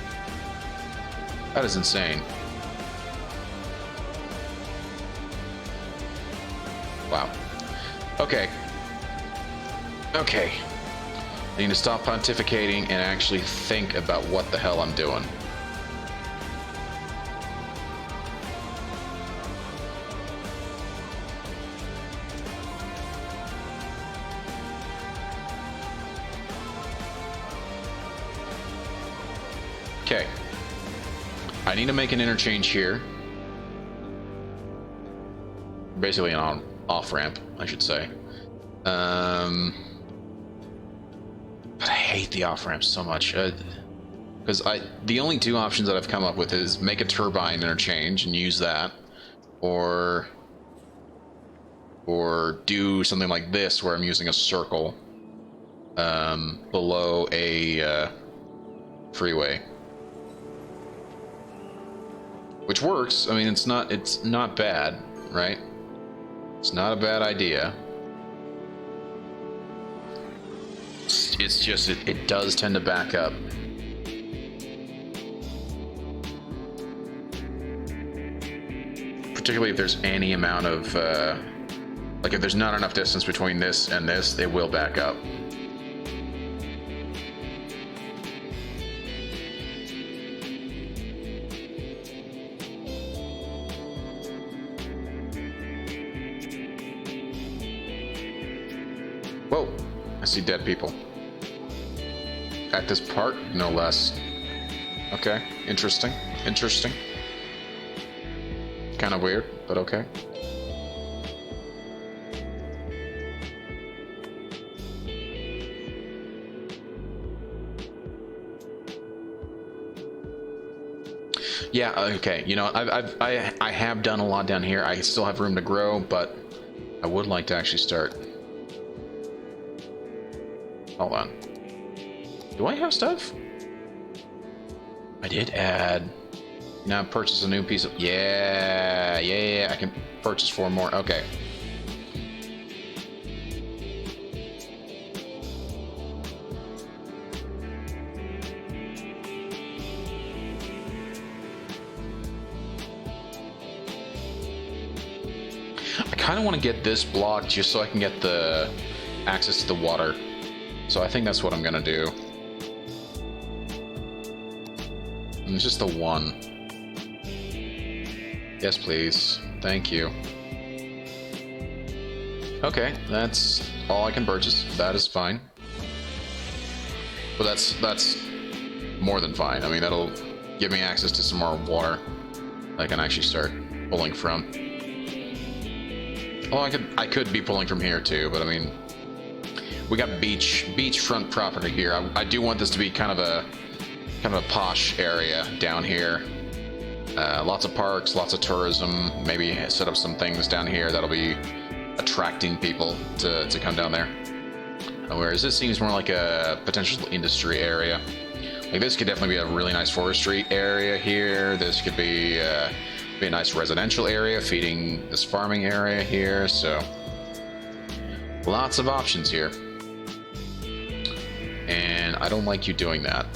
That is insane. Wow. Okay. Okay. I need to stop pontificating and actually think about what the hell I'm doing. Okay. I need to make an interchange here. Basically an off ramp, I should say. But I hate the off ramps so much. Because the only two options that I've come up with is make a turbine interchange and use that, or do something like this where I'm using a circle below a freeway. Which works. I mean, it's not bad, right? It's not a bad idea. It's just, it does tend to back up. Particularly if there's any amount of, like if there's not enough distance between this and this, it will back up. Whoa, I see dead people. At this park, no less. Okay, interesting, interesting. Kind of weird, but okay. Yeah, okay, you know, I have done a lot down here. I still have room to grow, but I would like to actually start. Hold on. Do I have stuff? I did add. Now purchase a new piece of. Yeah. I can purchase 4 more. Okay. I kind of want to get this blocked just so I can get the access to the water. So I think that's what I'm gonna do. And it's just the one. Yes, please. Thank you. Okay, that's all I can purchase. That is fine. But that's more than fine. I mean, that'll give me access to some more water I can actually start pulling from. Well, I could be pulling from here too, but I mean, we got beachfront property here. I do want this to be kind of a posh area down here. Lots of parks, lots of tourism. Maybe set up some things down here that'll be attracting people to come down there. Whereas this seems more like a potential industry area. Like this could definitely be a really nice forestry area here. This could be a nice residential area feeding this farming area here. So lots of options here. And I don't like you doing that.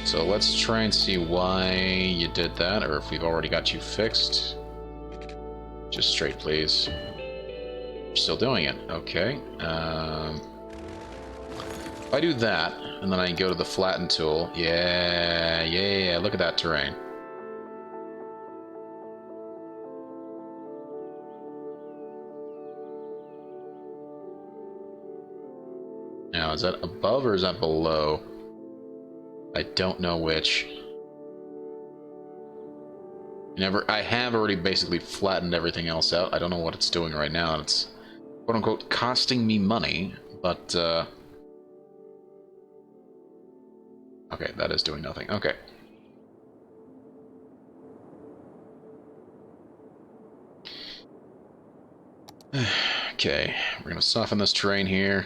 So let's try and see why you did that, or if we've already got you fixed. Just straight, please. You're still doing it. Okay. If I do that, and then I go to the flatten tool. Yeah, look at that terrain. Now, is that above or is that below? I don't know which. I have already basically flattened everything else out. I don't know what it's doing right now. It's quote-unquote costing me money, but okay, that is doing nothing. Okay. Okay, we're gonna soften this terrain here.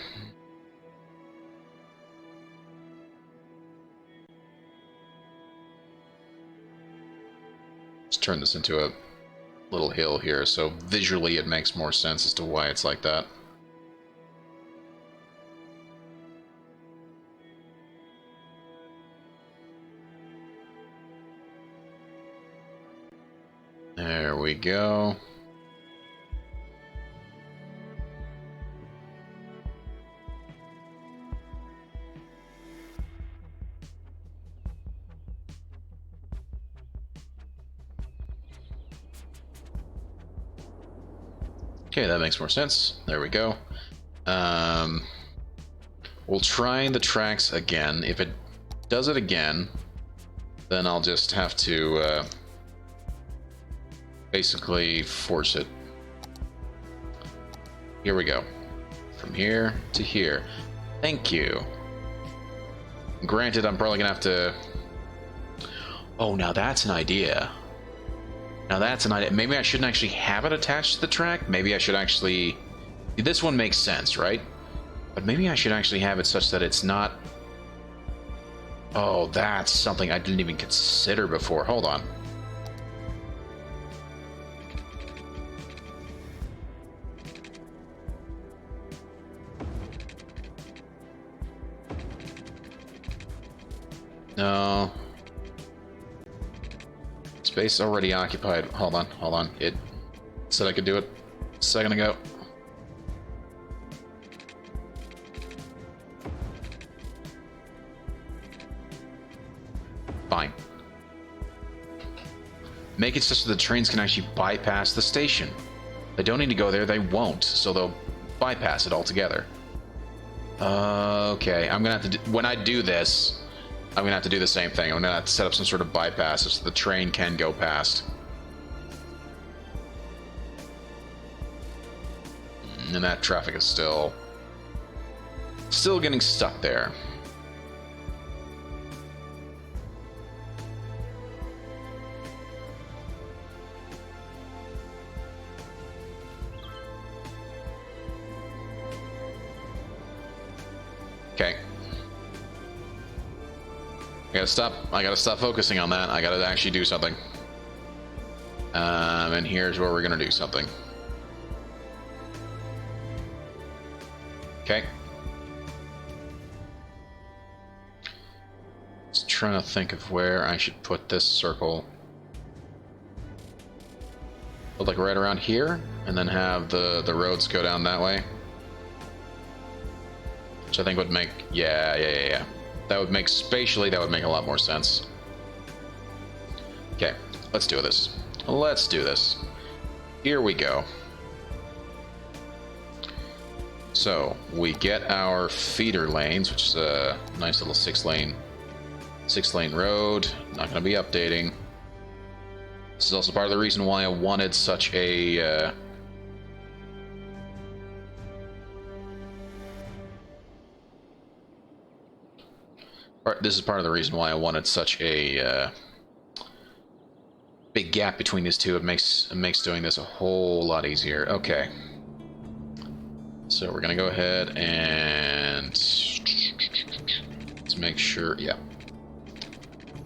Let's turn this into a little hill here, so visually it makes more sense as to why it's like that. There we go. Okay, that makes more sense. There we go. We'll try the tracks again. If it does it again, then I'll just have to basically force it. Here we go. From here to here. Thank you. Granted, I'm probably gonna have to... Oh, now that's an idea. Now that's an idea. Maybe I shouldn't actually have it attached to the track. Maybe I should actually... This one makes sense, right? But maybe I should actually have it such that it's not... Oh, that's something I didn't even consider before. Hold on. No. Space already occupied. Hold on. It said I could do it a second ago. Fine. Make it such that the trains can actually bypass the station. They don't need to go there, they won't, so they'll bypass it altogether. Okay, I'm gonna have to when I do this, I'm gonna have to do the same thing. I'm gonna have to set up some sort of bypass so the train can go past. And that traffic is still getting stuck there. Okay. I gotta stop focusing on that. I gotta actually do something. And here's where we're gonna do something. Okay. Just trying to think of where I should put this circle. Put like right around here, and then have the roads go down that way. Which I think would make, yeah. That would make, spatially, that would make a lot more sense. Okay, let's do this. Let's do this. Here we go. So, we get our feeder lanes, which is a nice little six lane road. Not going to be updating. This is also part of the reason why I wanted such a... This is part of the reason why I wanted such a big gap between these two. It makes doing this a whole lot easier. Okay. So we're gonna go ahead and let's make sure. Yeah.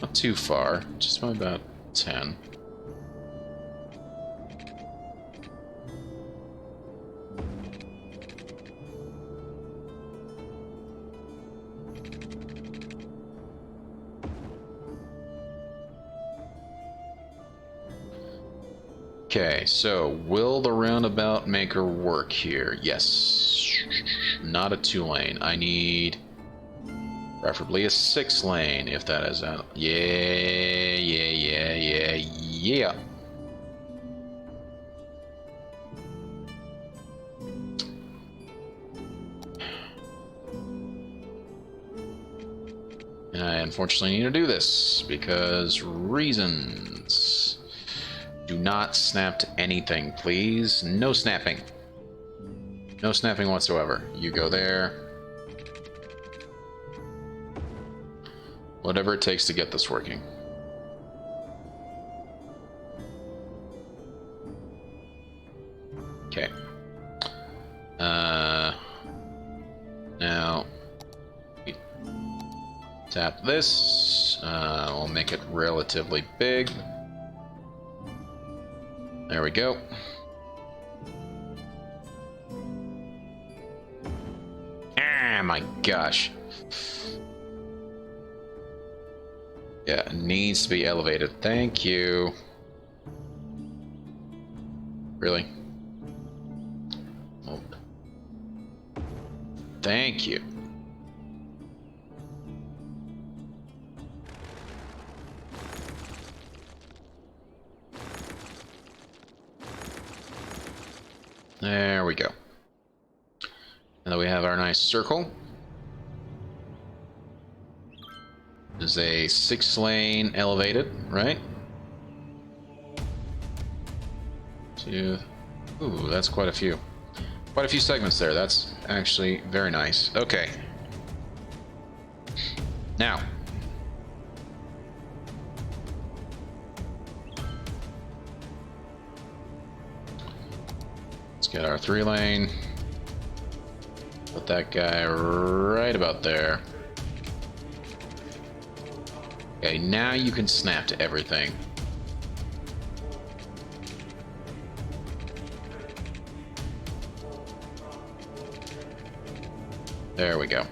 Not too far. Just about 10. Okay, so will the roundabout maker work here? Yes. Not a 2-lane. I need preferably a 6-lane, if that is out. Yeah. And I unfortunately need to do this because reasons. Do not snap to anything, please. No snapping. No snapping whatsoever. You go there. Whatever it takes to get this working. Okay. Now tap this. We'll make it relatively big. There we go. Ah, my gosh. Yeah, it needs to be elevated. Thank you. Really? Oh. Thank you. There we go. And then we have our nice circle. There's a 6-lane elevated, right? Ooh, that's quite a few. Quite a few segments there. That's actually very nice. Okay. Now. Get our 3-lane. Put that guy right about there. Okay, now you can snap to everything. There we go.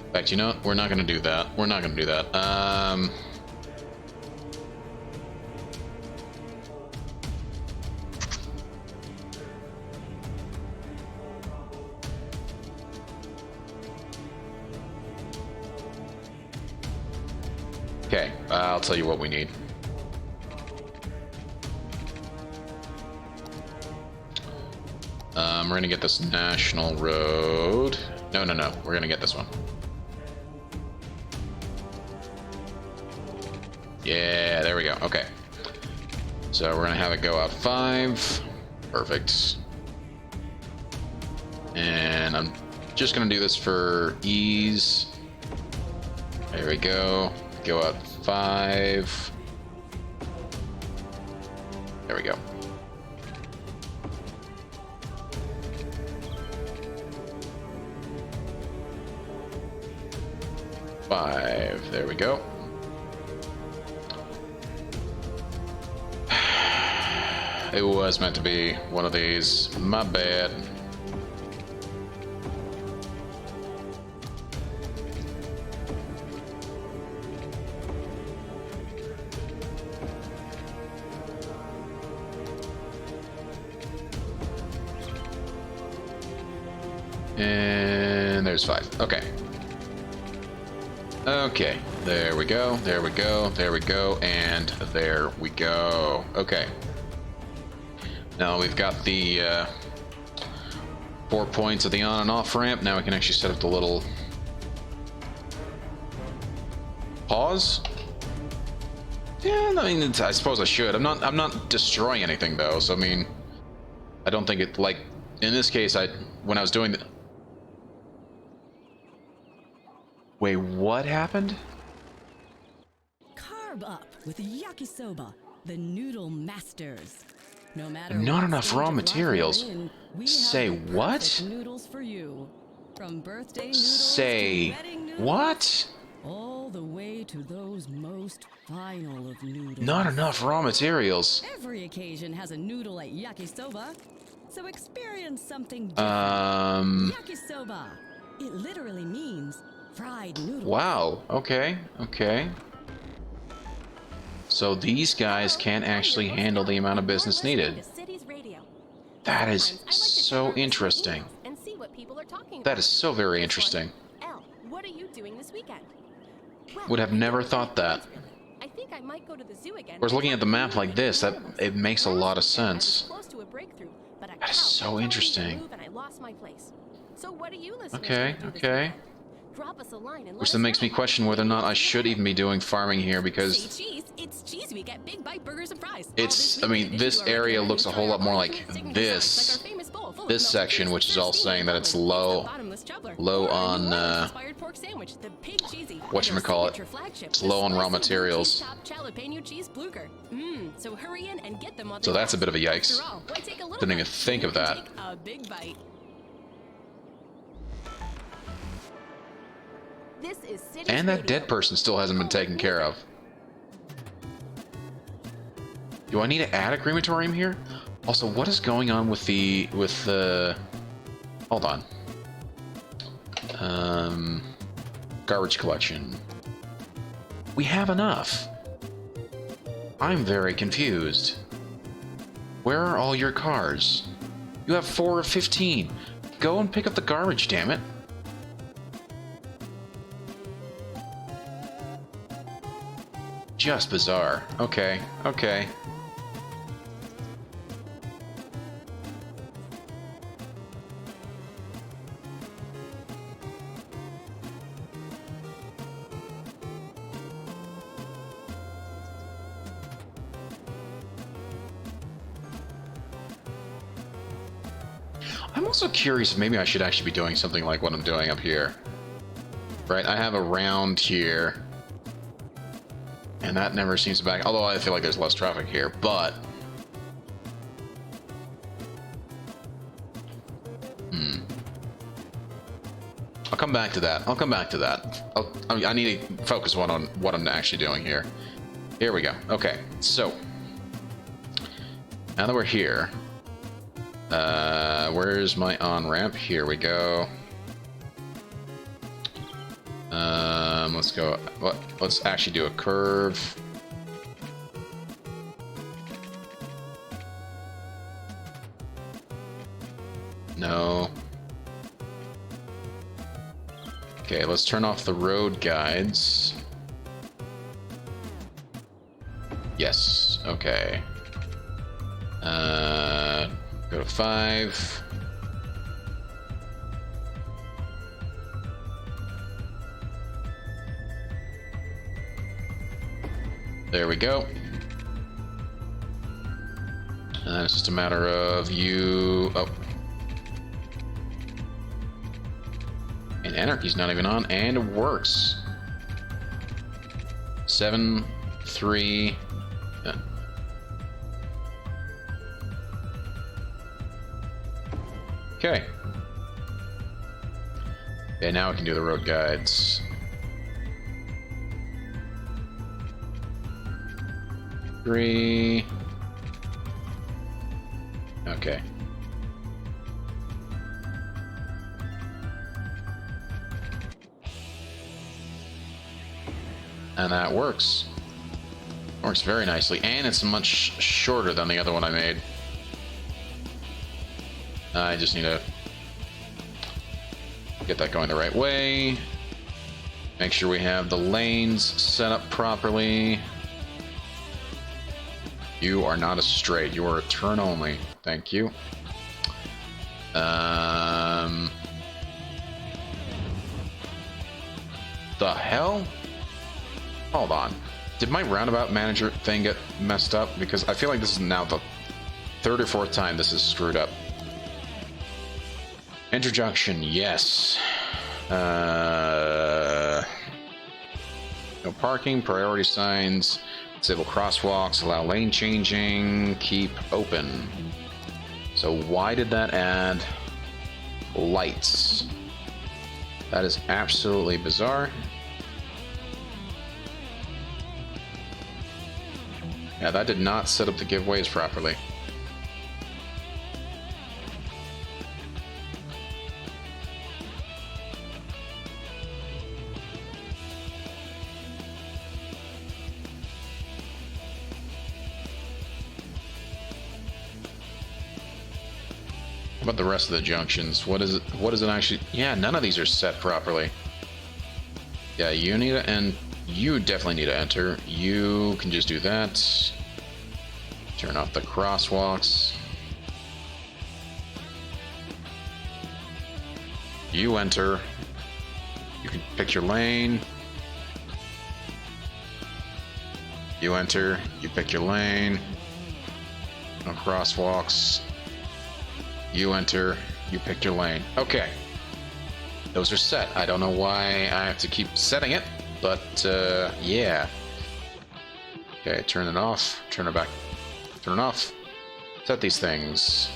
In fact, you know what? We're not gonna do that. We're not gonna do that. Okay, I'll tell you what we need. We're gonna get this national road. No, we're gonna get this one. Yeah, there we go. Okay. So we're gonna have it go out 5. Perfect. And I'm just gonna do this for ease. There we go. Go out 5. There we go. There we go. It was meant to be one of these. My bad. And there's 5. Okay. Okay. There we go. There we go. There we go. And there we go. Okay. Now we've got the 4 points of the on and off ramp. Now we can actually set up the little pause. Yeah, I mean, I suppose I should. I'm not destroying anything though. So I mean, I don't think it, like in this case, when I was doing the, Wait, what happened? Carb up with yakisoba, the noodle masters. No matter Not what enough stage raw of life materials. you're in, we have Say the what? perfect noodles for you. From birthday noodles Say to wedding noodles, what? all the way to those most final of noodles. Not enough raw materials. Every occasion has a noodle at yakisoba, so experience something different. Yakisoba. It literally means fried noodles. Wow. Okay. Okay. So these guys can't actually handle the amount of business needed. That is so interesting. That is so very interesting. Elle, what are you doing this weekend? Would have never thought that. I think I might go to the zoo again. Of course, looking at the map like this, that it makes a lot of sense. That is so interesting. So what are you listening Okay, to this okay. weekend? Drop us a line and let Which us then makes know. me question whether or not I should even be doing farming here Say because cheese, it's cheese week at Big Bite Burgers and Fries. it's, I mean, this area looks a whole lot more like this section, which is all saying that it's low on, whatchamacallit, it's low on raw materials. So hurry in and get them while So they're that's a hot. bit of a yikes. After all, why take a little Didn't even bite think of when you that. can take a big bite. This is Cities And that Radio. dead person still hasn't been taken care of. Do I need to add a crematorium here? Also, what is going on with the hold on. Garbage collection. We have enough. I'm very confused. Where are all your cars? You have 4 of 15. Go and pick up the garbage, damn it. Just bizarre. Okay, okay. I'm also curious, maybe I should actually be doing something like what I'm doing up here. Right, I have a round here. And that never seems to back, although I feel like there's less traffic here, but... I'll come back to that. I'll come back to that. I need to focus on what I'm actually doing here. Here we go. Okay, so... Now that we're here... where's my on-ramp? Here we go. Let's go. Let's actually do a curve. No. Okay, let's turn off the road guides. Yes. Okay. Go to 5. There we go. And it's just a matter of you... Oh. And Anarchy's not even on, and it works. 7, 3... Yeah. Okay. Okay, now we can do the road guides. 3. Okay. And that works. Works very nicely, and it's much shorter than the other one I made. I just need to get that going the right way. Make sure we have the lanes set up properly. You are not a straight. You are a turn only. Thank you. The hell? Hold on. Did my roundabout manager thing get messed up? Because I feel like this is now the 3rd or 4th time this is screwed up. Interjunction, yes. No parking, priority signs, disable crosswalks, allow lane changing, keep open. So why did that add lights? That is absolutely bizarre. Yeah, that did not set up the giveaways properly. What about the rest of the junctions? What is it? What is it actually? Yeah, none of these are set properly. Yeah, you need to, and you definitely need to enter. You can just do that. Turn off the crosswalks. You enter. You can pick your lane. You enter. You pick your lane. No crosswalks. You enter, you pick your lane. Okay. Those are set. I don't know why I have to keep setting it, but yeah. Okay, turn it off, turn it back, turn it off. Set these things.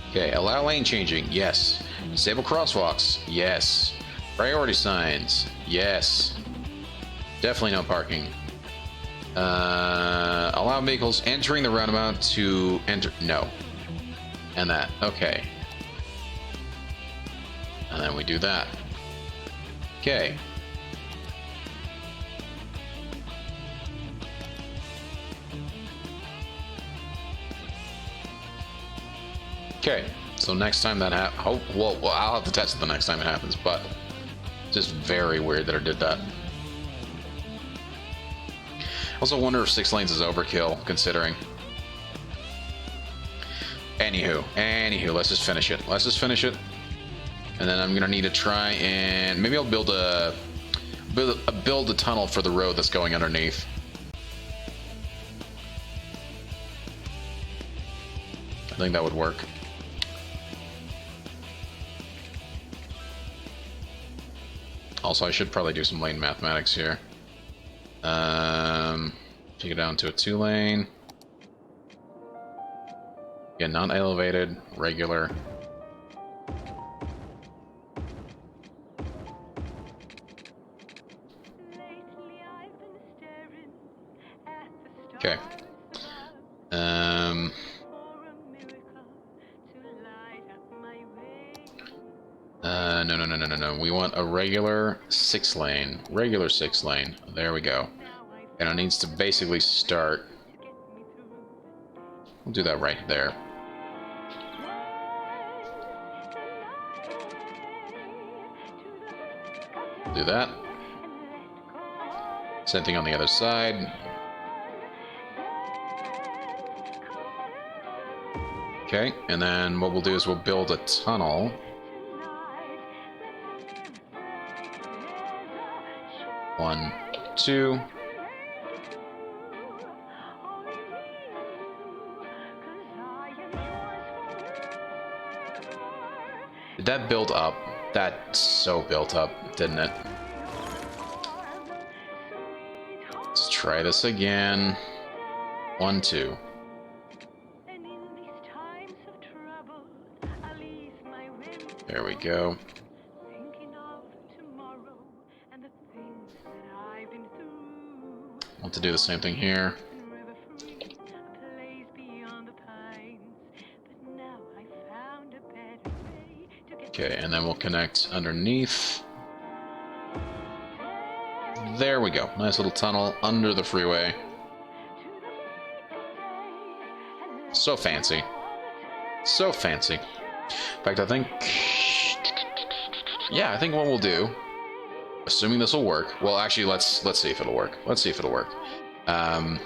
Okay, allow lane changing, yes. Disable crosswalks, yes. Priority signs, yes. Definitely no parking. Allow vehicles entering the roundabout to enter. No. And that. Okay. And then we do that. Okay. Okay. So next time that happens. Oh, well, I'll have to test it the next time it happens, but just very weird that I did that. Also wonder if 6 lanes is overkill, considering. Anywho, let's just finish it. Let's just finish it. And then I'm gonna need to try and maybe I'll build a tunnel for the road that's going underneath. I think that would work. Also, I should probably do some lane mathematics here. Take it down to a 2-lane. Yeah, non-elevated, regular. Okay. No. We want a regular 6-lane. Regular 6-lane. There we go. And it needs to basically start. We'll do that right there. Do that. Same thing on the other side. Okay, and then what we'll do is we'll build a tunnel. One, two. Did that build up? That so built up, didn't it? Let's try this again. 1, 2. There we go. Want to do the same thing here. Okay, and then we'll connect underneath. There we go. Nice little tunnel under the freeway. So fancy. So fancy. In fact, I think... yeah, I think what we'll do, assuming this will work... well, actually, let's see if it'll work. Let's see if it'll work. But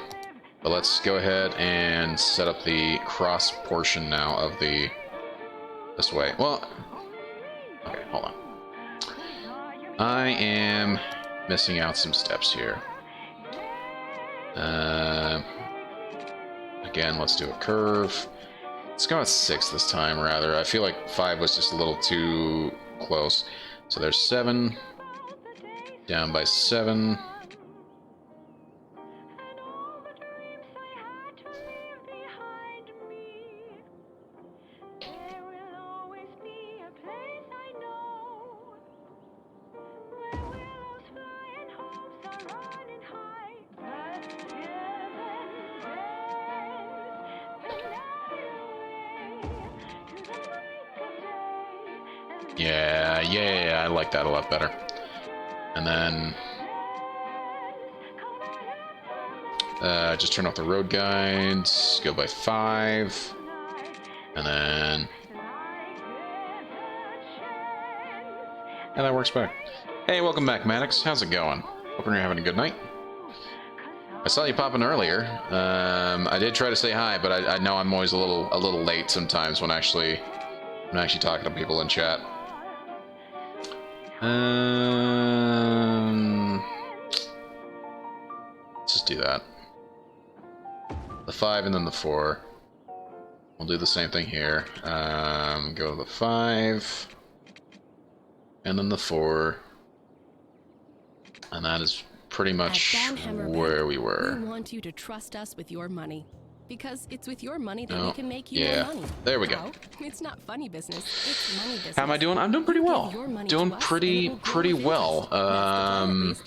let's go ahead and set up the cross portion now of the... this way. Well... okay, hold on. I am missing out some steps here. Again, let's do a curve. Let's go at 6 this time, rather. I feel like 5 was just a little too close. So there's 7. Down by 7. Yeah, I like that a lot better. And then just turn off the road guides, go by 5, and then that works better. Hey, welcome back, Maddox. How's it going? Hoping you're having a good night. I saw you pop in earlier. I did try to say hi, but I know I'm always a little late sometimes when actually talking to people in chat. Let's just do that. The 5 and then the 4. We'll do the same thing here. Go to the 5 and then the 4, and that is pretty much where we were. We want you to trust us with your money, because it's with your money that Oh, we can make you yeah. more money. There we go. How? It's not funny business. It's money business. How am I doing? I'm doing pretty You give well. your money Doing to us, and it pretty will grow with well. interest. That's the goal, at least.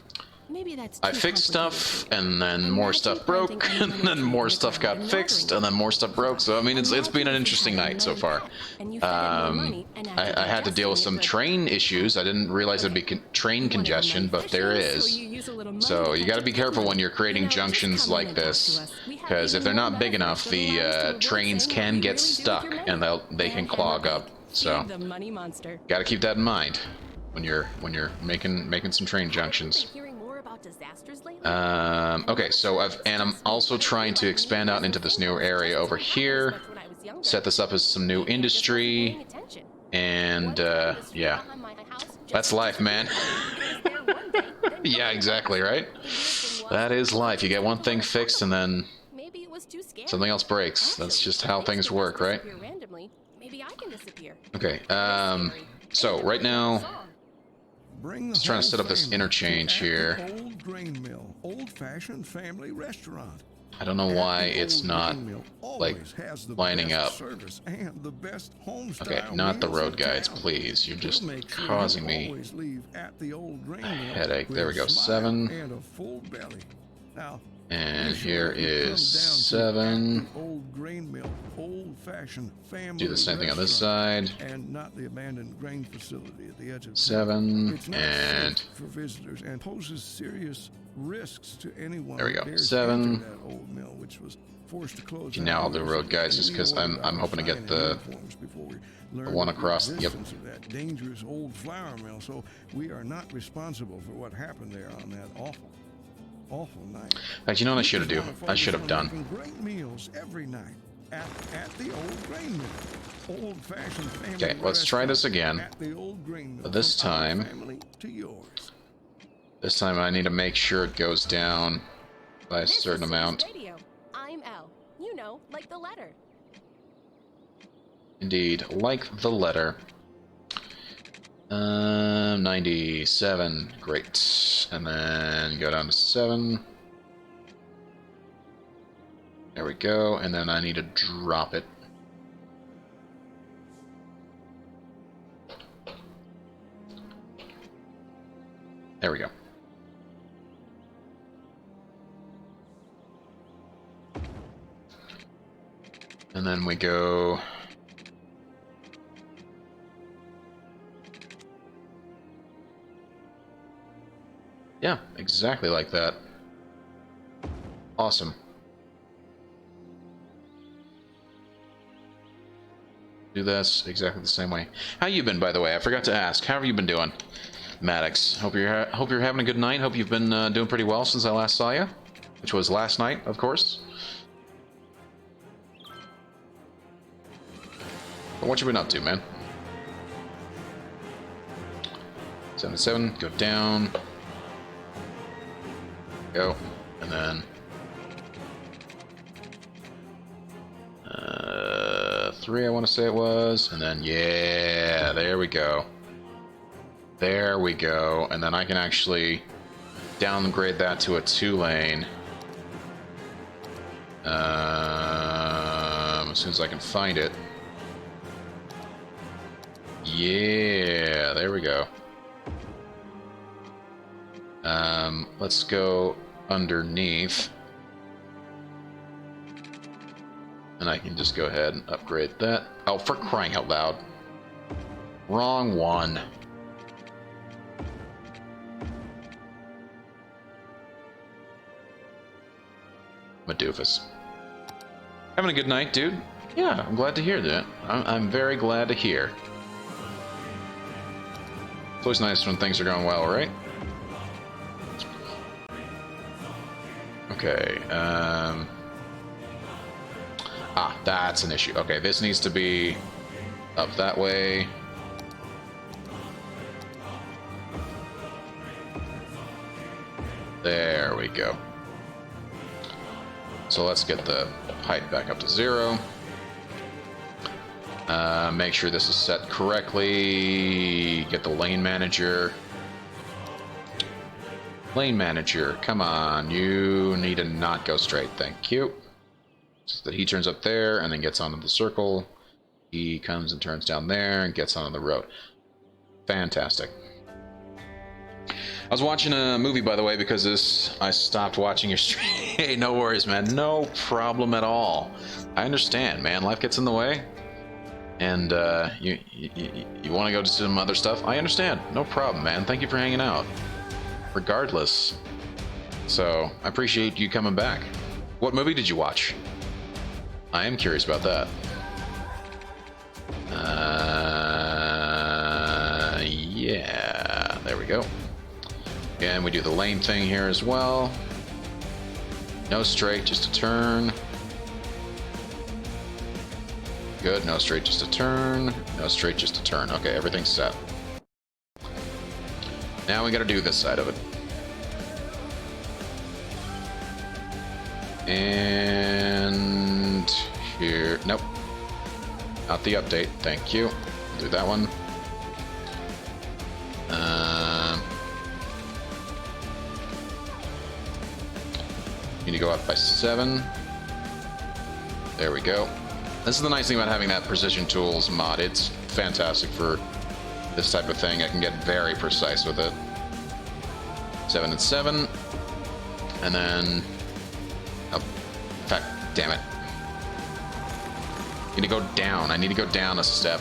Maybe that's I too fixed complicated. stuff, and then more stuff broke, and then more stuff got fixed, and then more stuff broke. So I mean, it's been an interesting night so far. I had to deal with some train issues. I didn't realize there'd be train congestion, but there is. So you got to be careful when you're creating junctions like this, because if they're not big enough, the trains can get stuck and they can clog up. So got to keep that in mind when you're making some train junctions. Okay, so I'm also trying to expand out into this new area over here, set this up as some new industry, and yeah, that's life, man. Yeah, exactly, right? That is life. You get one thing fixed and then something else breaks. That's just how things work, right? Okay, so right now, just trying to set up this interchange here. Old grain mill, old-fashioned family restaurant. I don't know why it's not like lining up. Okay, not the road guides, please. You're just causing me a headache. There we go. 7. And here is 7. Do the same thing on this side. And not the abandoned grain facility at the edge of 7 and for visitors and poses serious risks to anyone. There we go. who dares 7. enter that old mill, which was forced to close Okay, now I'll do down. road guides just because I'm hoping to get the one across. Yep. Of that dangerous old flour mill, so we are not responsible for what happened there on that awful night. In fact, you know what I should have I should have done. Great meals every night at the old grain mill. Old-fashioned family. Okay, let's try this again. At the old grain mill. But this From our time, family to yours. I need to make sure it goes down by a certain amount. I'm L. You know, like the letter. Indeed, like the letter. 97, great. And then go down to 7. There we go, and then I need to drop it. There we go. And then we go... Yeah, exactly like that. Awesome. Do this exactly the same way. How you been, by the way? I forgot to ask. How have you been doing, Maddox? Hope you're having a good night. Hope you've been doing pretty well since I last saw you, which was last night, of course. But what you been up to, man? 77, go down. Go, and then 3, I want to say it was, and then yeah, there we go. There we go. And then I can actually downgrade that to a 2-lane. As soon as I can find it. Yeah, there we go. Let's go underneath. And I can just go ahead and upgrade that. Oh, for crying out loud. Wrong one. I'm a doofus. Having a good night, dude? Yeah, I'm glad to hear that. I'm very glad to hear. It's always nice when things are going well, right? Okay, that's an issue. Okay, this needs to be up that way. There we go. So let's get the height back up to 0. Make sure this is set correctly. Get the lane manager. Lane manager, come on. You need to not go straight. Thank you. So that he turns up there and then gets onto the circle. He comes and turns down there and gets onto the road. Fantastic. I was watching a movie, by the way, because I stopped watching your stream. Hey, no worries, man. No problem at all. I understand, man. Life gets in the way. And you want to go to some other stuff? I understand. No problem, man. Thank you for hanging out. Regardless. So, I appreciate you coming back. What movie did you watch? I am curious about that. Yeah. There we go. Again, we do the lane thing here as well. No straight, just a turn. Good, no straight, just a turn. No straight, just a turn. Okay, everything's set. Now we gotta do this side of it. And here, nope. Not the update, thank you. Do that one. Need to go up by 7. There we go. This is the nice thing about having that Precision Tools mod. It's fantastic for this type of thing. I can get very precise with it. 7 and 7. And then... oh, in fact, damn it. I need to go down. I need to go down a step.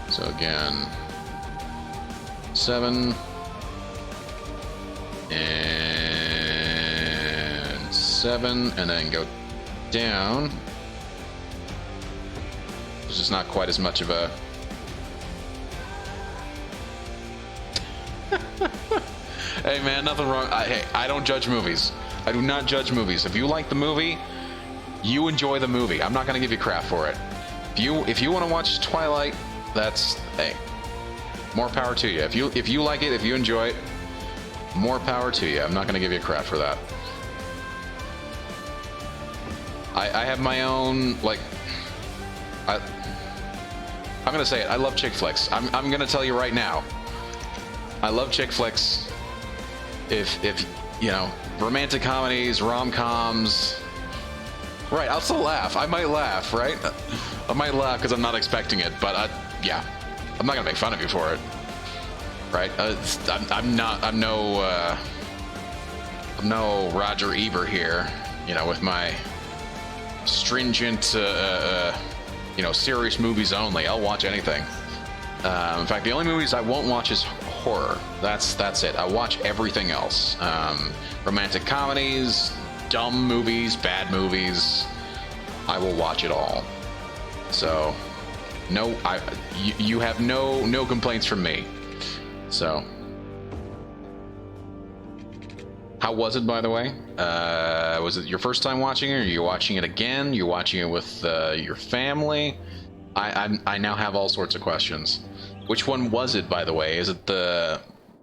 So again... 7... and 7, and then go down. It's just not quite as much of a... Hey man, nothing wrong. Hey, I don't judge movies. I do not judge movies. If you like the movie, you enjoy the movie. I'm not gonna give you crap for it. If you want to watch Twilight, that's, hey, more power to you. If you like it, if you enjoy it, more power to you. I'm not going to give you crap for that. I have my own, like... I'm going to say it. I love chick flicks. I'm going to tell you right now. I love chick flicks. If you know, romantic comedies, rom-coms... Right, I'll still laugh. I might laugh, right? I might laugh because I'm not expecting it, but yeah. I'm not going to make fun of you for it. Right, I'm no Roger Ebert here, you know, with my stringent, you know, serious movies only. I'll watch anything. In fact, the only movies I won't watch is horror. That's it. I watch everything else. Romantic comedies, dumb movies, bad movies. I will watch it all. So, no, you have no complaints from me. So, how was it, by the way? Was it your first time watching it? Are you watching it again? You're watching it with your family? I now have all sorts of questions. Which one was it, by the way? Is it the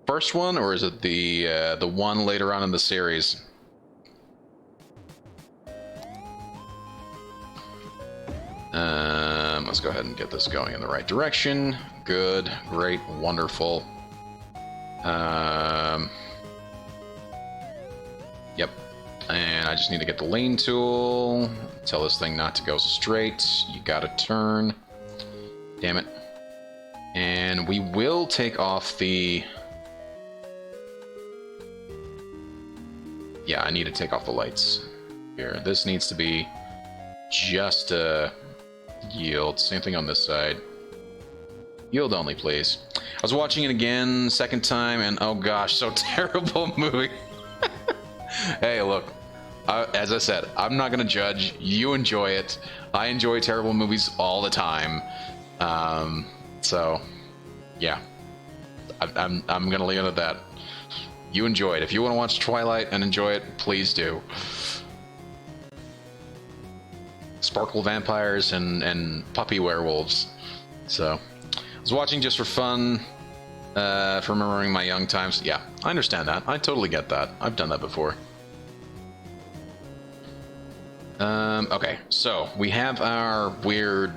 first one, or is it the one later on in the series? Let's let's go ahead and get this going in the right direction. Good, great, wonderful. Yep. And I just need to get the lane tool. Tell this thing not to go straight. You gotta turn. Damn it. And we will take off the... Yeah, I need to take off the lights. Here, this needs to be just a yield. Same thing on this side. Yield only, please. I was watching it again, second time, and oh gosh, so terrible movie. Hey, look, as I said, I'm not gonna judge. You enjoy it. I enjoy terrible movies all the time. So, yeah, I'm gonna leave it at that. You enjoy it. If you want to watch Twilight and enjoy it, please do. Sparkle vampires and puppy werewolves. So, I was watching just for fun, for remembering my young times. Yeah, I understand that. I totally get that. I've done that before. Okay, so we have our weird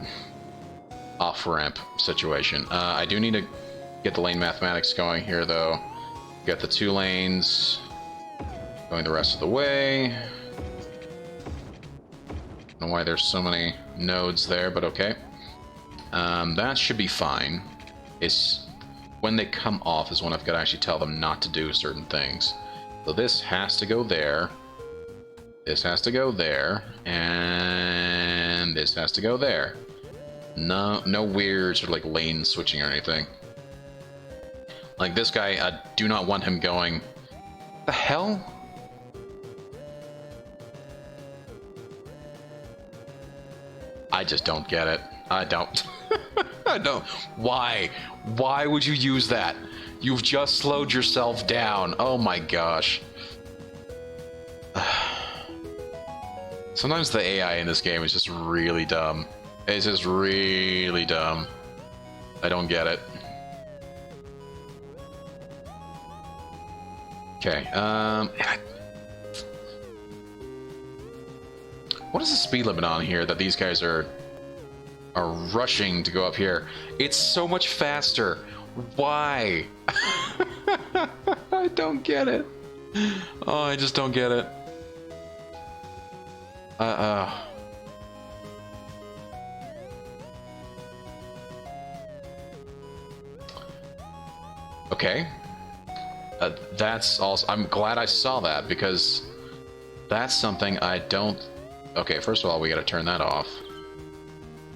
off-ramp situation. I do need to get the lane mathematics going here, though. Got the 2 lanes going the rest of the way. Don't know why there's so many nodes there, but okay. That should be fine. It's when they come off is when I've got to actually tell them not to do certain things. So this has to go there. This has to go there, and this has to go there. No weird sort of like lane switching or anything. Like this guy, I do not want him going. The hell? I just don't get it. I don't. I don't. Why? Why would you use that? You've just slowed yourself down. Oh my gosh. Sometimes the AI in this game is just really dumb. It's just really dumb. I don't get it. Okay, what is the speed limit on here that these guys are rushing to go up here? It's so much faster. Why? I don't get it. Oh, I just don't get it. Okay. That's also... I'm glad I saw that, because that's something I don't... Okay, first of all, we gotta turn that off.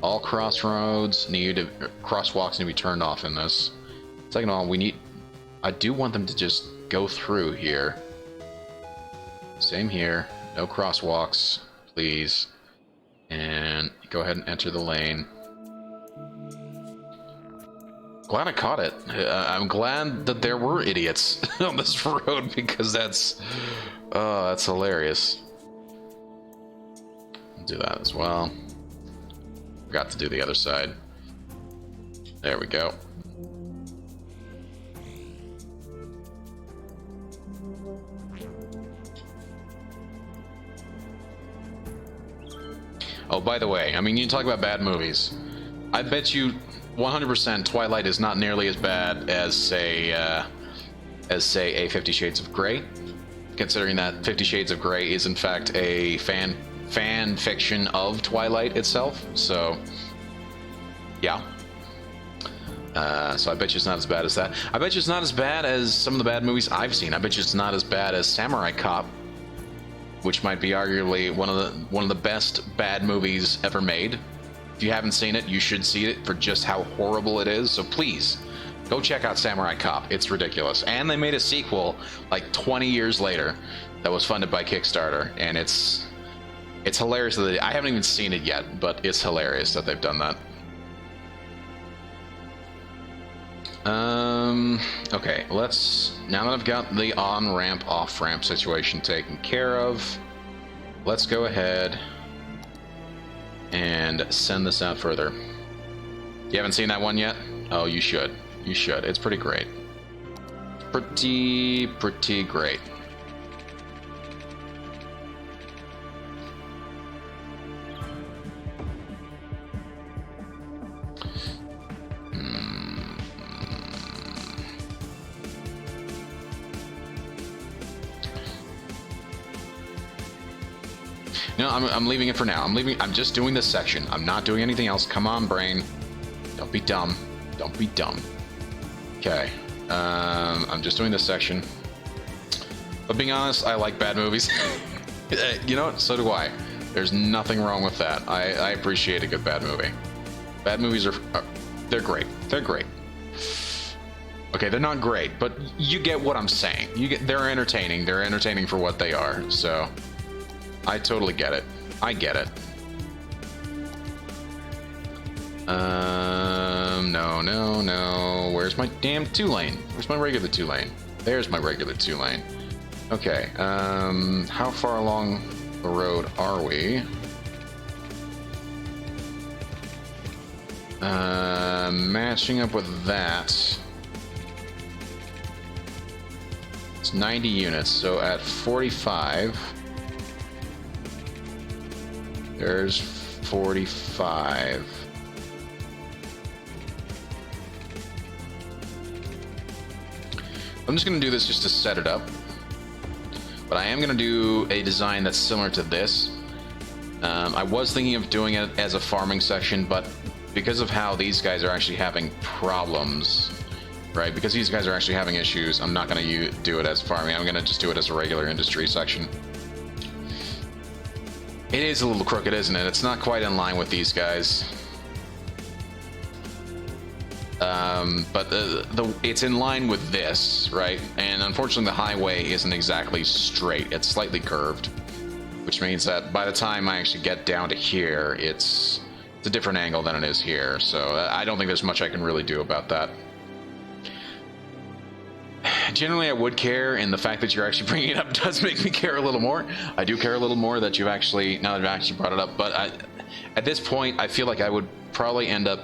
All crossroads need to... Crosswalks need to be turned off in this. Second of all, we need... I do want them to just go through here. Same here. No crosswalks, please. And go ahead and enter the lane. Glad I caught it. I'm glad that there were idiots on this road, because that's hilarious. Do that as well. Forgot to do the other side. There we go. Oh, by the way, I mean, you talk about bad movies. I bet you 100% Twilight is not nearly as bad as, say, a 50 Shades of Grey. Considering that 50 Shades of Grey is, in fact, a fan fiction of Twilight itself. So, yeah. So I bet you it's not as bad as that. I bet you it's not as bad as some of the bad movies I've seen. I bet you it's not as bad as Samurai Cop, which might be arguably one of the best bad movies ever made. If you haven't seen it, you should see it for just how horrible it is. So please, go check out Samurai Cop. It's ridiculous. And they made a sequel like 20 years later that was funded by Kickstarter, and it's hilarious that I haven't even seen it yet, but it's hilarious that they've done that. Okay, now that I've got the on-ramp, off-ramp situation taken care of, let's go ahead and send this out further. You haven't seen that one yet? Oh, you should. You should. It's pretty great. Pretty great. No, I'm leaving it for now. I'm just doing this section. I'm not doing anything else. Come on, brain. Don't be dumb. Don't be dumb. Okay. I'm just doing this section. But being honest, I like bad movies. You know what? So do I. There's nothing wrong with that. I appreciate a good bad movie. Bad movies are they're great. They're great. Okay, they're not great, but you get what I'm saying. They're entertaining. They're entertaining for what they are. So I totally get it. I get it. No. Where's my damn 2-lane? Where's my regular 2-lane? There's my regular 2-lane. Okay, how far along the road are we? Matching up with that. It's 90 units, so at 45, there's 45. I'm just going to do this just to set it up. But I am going to do a design that's similar to this. I was thinking of doing it as a farming section, but because of how these guys are actually having problems, right? Because these guys are actually having issues, I'm not going to do it as farming. I'm going to just do it as a regular industry section. It is a little crooked, isn't it? It's not quite in line with these guys. But it's in line with this, right? And unfortunately, the highway isn't exactly straight. It's slightly curved, which means that by the time I actually get down to here, it's a different angle than it is here. So I don't think there's much I can really do about that. Generally, I would care, and the fact that you're actually bringing it up does make me care a little more. I do care a little more that you've actually, now that you've actually brought it up, but at this point, I feel like I would probably end up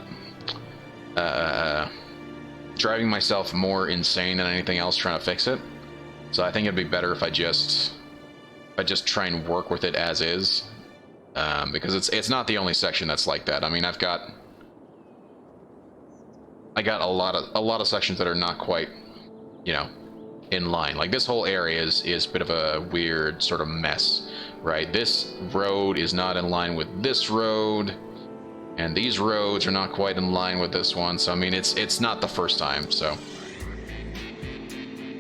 driving myself more insane than anything else trying to fix it. So I think it'd be better if I just try and work with it as is, because it's not the only section that's like that. I mean, I got a lot of sections that are not quite, you know, in line. Like this whole area is a bit of a weird sort of mess, right? This road is not in line with this road, and these roads are not quite in line with this one. So I mean, it's not the first time, so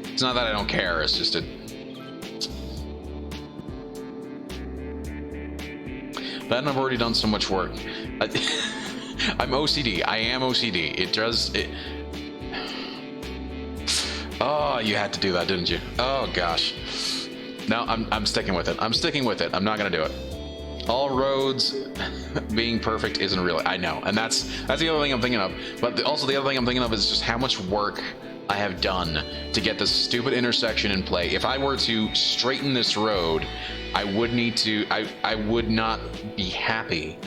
it's not that I don't care, it's just that I've already done so much work. I'm OCD. I am OCD. Oh, you had to do that, didn't you? Oh gosh. No, I'm sticking with it. I'm sticking with it. I'm not gonna do it. All roads being perfect isn't really. I know, and that's the other thing I'm thinking of. But also the other thing I'm thinking of is just how much work I have done to get this stupid intersection in play. If I were to straighten this road, I would need to. I would not be happy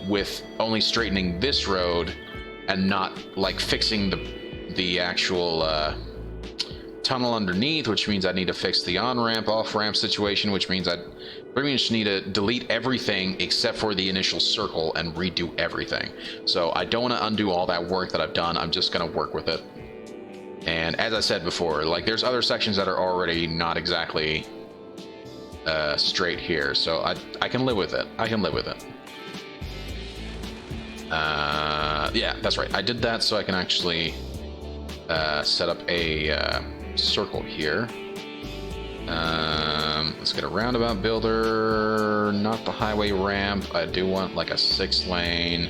with only straightening this road and not like fixing the actual tunnel underneath, which means I need to fix the on-ramp, off-ramp situation, which means I pretty much need to delete everything except for the initial circle and redo everything. So I don't want to undo all that work that I've done. I'm just going to work with it. And as I said before, like there's other sections that are already not exactly straight here, so I can live with it. I can live with it. Yeah, that's right. I did that so I can actually set up a circle here. Let's get a roundabout builder, not the highway ramp. I do want like a 6-lane,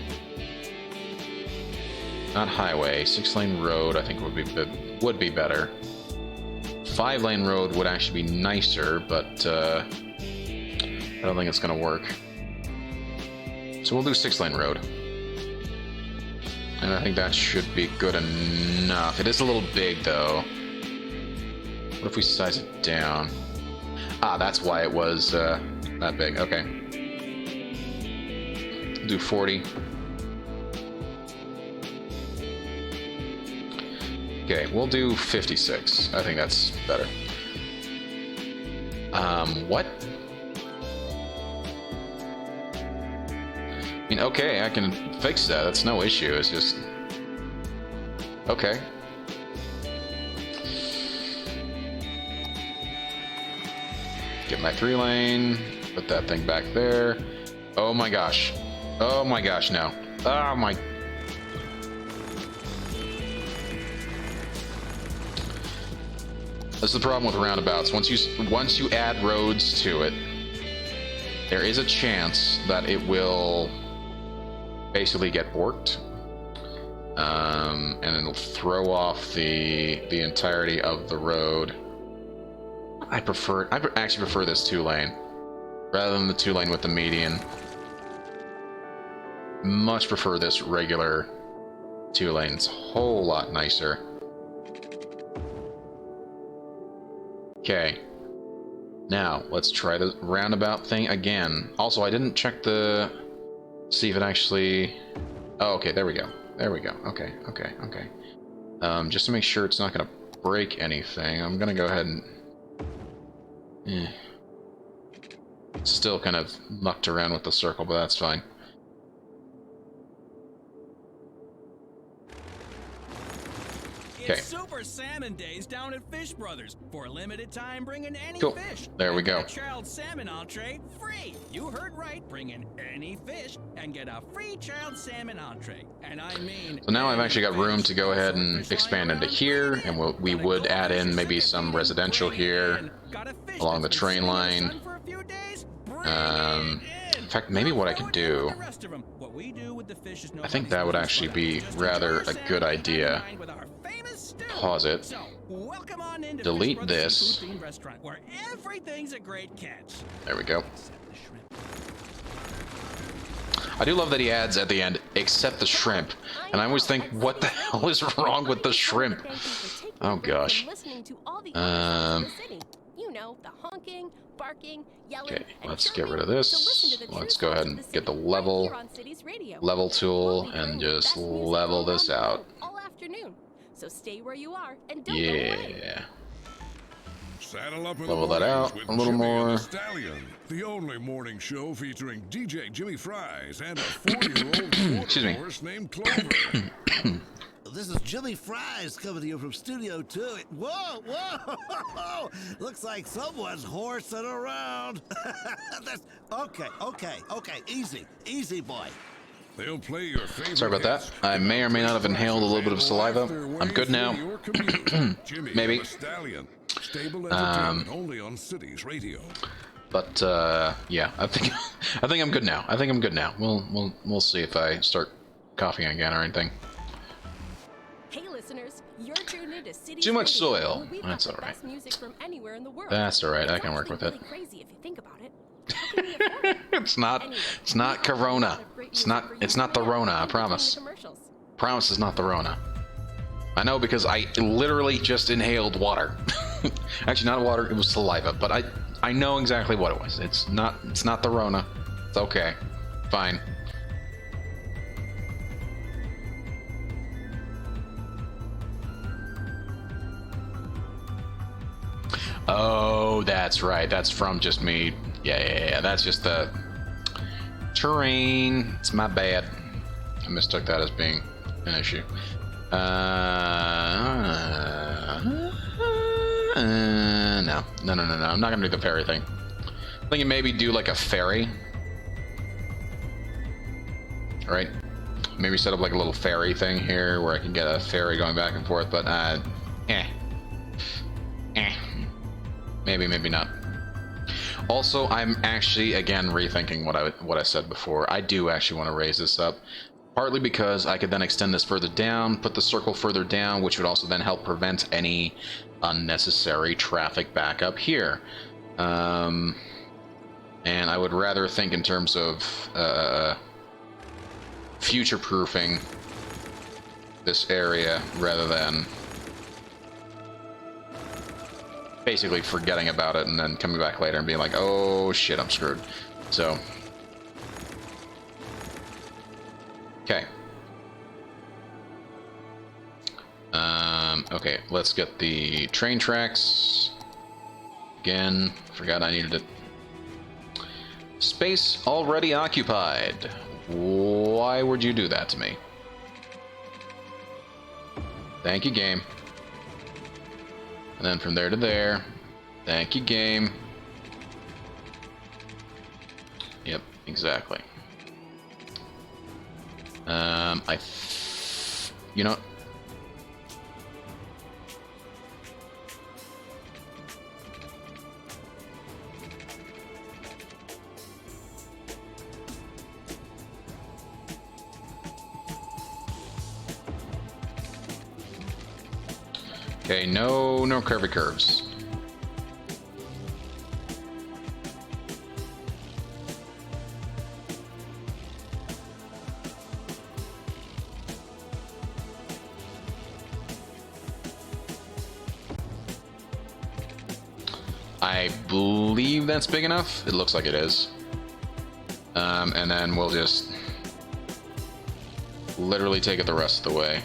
not highway, 6-lane road. I think would be better. 5-lane road would actually be nicer, but I don't think it's gonna work. So we'll do 6-lane road. And I think that should be good enough. It is a little big though. What if we size it down? Ah, that's why it was that big. Okay. Do 40. Okay, we'll do 56. I think that's better. What? I mean, okay, I can fix that. That's no issue. It's just... Okay. Get my 3-lane. Put that thing back there. Oh my gosh. Oh my gosh, no. Oh my... That's the problem with roundabouts. Once you add roads to it, there is a chance that it will basically get borked. And it'll throw off the entirety of the road. I actually prefer this 2-lane rather than the 2-lane with the median. Much prefer this regular 2-lane. It's a whole lot nicer. Okay. Now, let's try the roundabout thing again. Also, I didn't check the... see if it actually... Oh, okay, there we go. There we go. Okay. Just to make sure it's not going to break anything, I'm going to go ahead and... Still kind of mucked around with the circle, but that's fine. It's Super Salmon Days down at Fish Brothers. For a limited time, bring in any Cool. fish. There we And go. get a child salmon entree free. You heard right. Bring in any fish and get a free child salmon entree. And I mean... So now I've actually got room to go ahead and Fish expand lying into around here, free. and we Gotta would go add fish in a maybe second some feed, residential bring it here in. Got a fish along that's the been train sitting in the line. sun for a few days? Bring In it in. fact, maybe what I could do... What we do with the fish is I think that would actually be rather a good idea. Pause it. So, welcome on into Delete Fish Brothers this. Seafood Themed Restaurant, where everything's a great catch. There we go. I do love that he adds at the end, except the shrimp. And I always think, what the hell is wrong with the shrimp? Oh gosh. You know, the honking, barking, yelling, Okay, and let's get rid of chirping. this. So listen to the Let's true go ahead sounds and of the get the city level right here on Cities Radio. tool We'll be and bringing just best music level all this around the out. world all afternoon. So stay where you are and don't go away. Yeah. Saddle up in Level the that mornings out with a little Jimmy and more. the Stallion, the only morning show featuring DJ Jimmy Fries and a 4-year-old Excuse me. horse named Clover. This is Jimmy Fries coming to you from Studio 2. Whoa, whoa! Looks like someone's horsing around. That's okay. Easy, boy. They'll play your favorite Sorry about that. hits. I may or may not have inhaled a little bit of saliva. I'm good now. Jimmy Maybe. and the Stallion. Stable entertainment only on Cities Radio. But yeah, I think I'm good now. We'll see if I start coughing again or anything. Hey listeners, you're tuned into Cities Too much Radio, soil. where we've got That's the all right. best music from anywhere in the world. That's all right. I It's can work with actually it. really crazy if you think about it. How can we afford it? It's not Corona. It's not the Rona, I promise. Promise it's not the Rona. I know because I literally just inhaled water. Actually, not water, it was saliva, but I know exactly what it was. It's not the Rona. It's okay. Fine. Oh, that's right. That's from just me. Yeah. That's just the terrain. It's my bad. I mistook that as being an issue. No. I'm not gonna do the ferry thing. I'm thinking maybe do like a ferry. Right? Maybe set up like a little ferry thing here where I can get a ferry going back and forth, but maybe not. Also, I'm actually again rethinking what I said before. I do actually want to raise this up, partly because I could then extend this further down, put the circle further down, which would also then help prevent any unnecessary traffic back up here. And I would rather think in terms of future-proofing this area rather than basically forgetting about it and then coming back later and being like, oh shit, I'm screwed. So, okay. Okay, let's get the train tracks. Again, forgot I needed it. Space already occupied. Why would you do that to me? Thank you, game. And then from there to there. Thank you, game. Exactly. You know. Okay, no curvy curves. I believe that's big enough. It looks like it is. And then we'll just literally take it the rest of the way.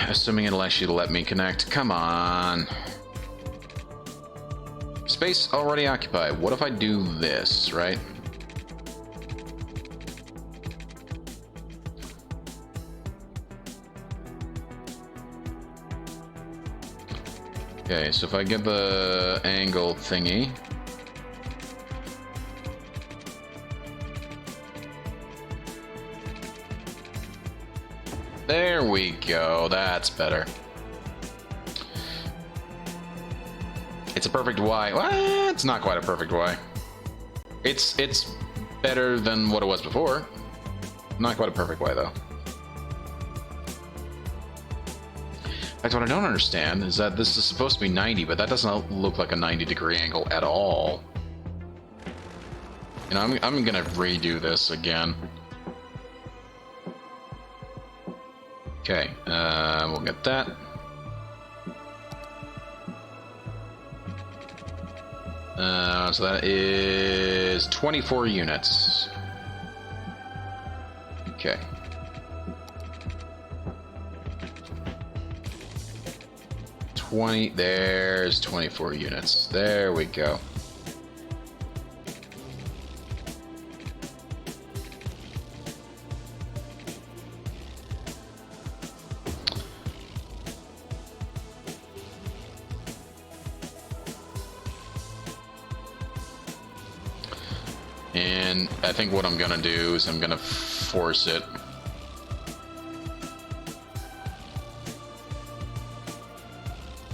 Assuming it'll actually let me connect. Come on. Space already occupied. What if I do this, right? Okay, so if I get the angle thingy. There we go. That's better. It's a perfect Y. Well, it's not quite a perfect Y. It's better than what it was before. Not quite a perfect Y, though. In fact, what I don't understand is that this is supposed to be 90, but that doesn't look like a 90-degree angle at all. You know, I'm gonna redo this again. Okay, we'll get that. So that is 24 units. Okay. There's 24 units. There we go. And I think what I'm gonna do is I'm gonna force it.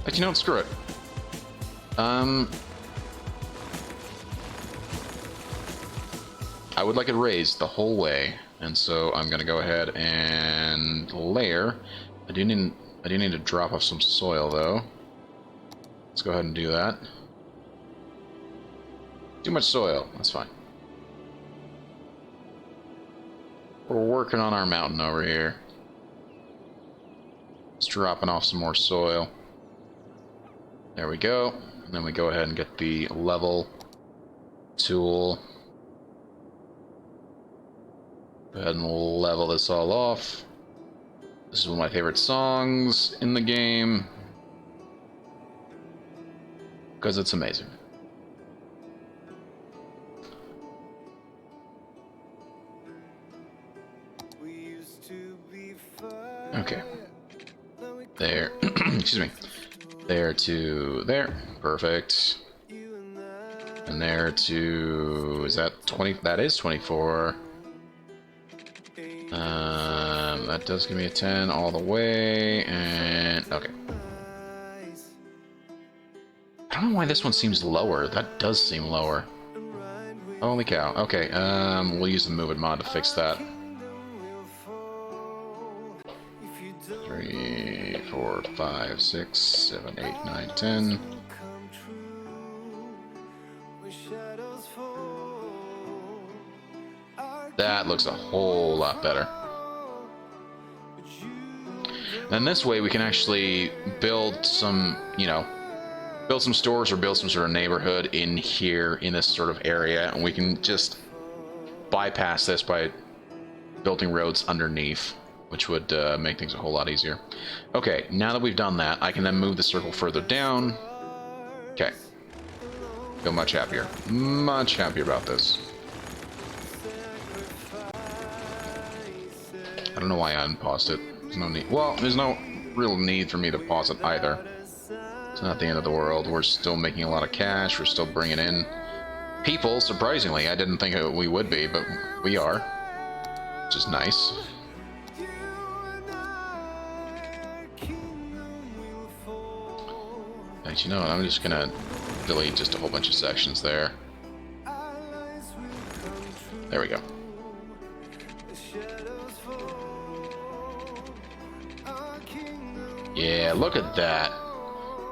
But you know what, screw it. I would like it raised the whole way, and so I'm gonna go ahead and layer. I do need to drop off some soil though. Let's go ahead and do that. Too much soil, that's fine. We're working on our mountain over here. Just dropping off some more soil. There we go. And then we go ahead and get the level tool. Go ahead and level this all off. This is one of my favorite songs in the game, because it's amazing. Okay. There. Excuse me. There to there. Perfect. And there to... is that 20? That is 24. That does give me a 10 all the way, and... okay. I don't know why this one seems lower. That does seem lower. Holy cow. Okay, we'll use the Move It mod to fix that. 3, 4, 5, 6, 7, 8, 9, 10. That looks a whole lot better. And this way we can actually build some, you know, build some stores or build some sort of neighborhood in here, in this sort of area, and we can just bypass this by building roads underneath, which would make things a whole lot easier. Okay, now that we've done that, I can then move the circle further down. Okay. Feel much happier. Much happier about this. don't know why I unpaused it. There's no need. Well, there's no real need for me to pause it either. It's not the end of the world. We're still making a lot of cash. We're still bringing in people, surprisingly. I didn't think we would be, but we are. Which is nice. Actually, you know what? I'm just gonna delete just a whole bunch of sections there. There we go. Yeah, look at that.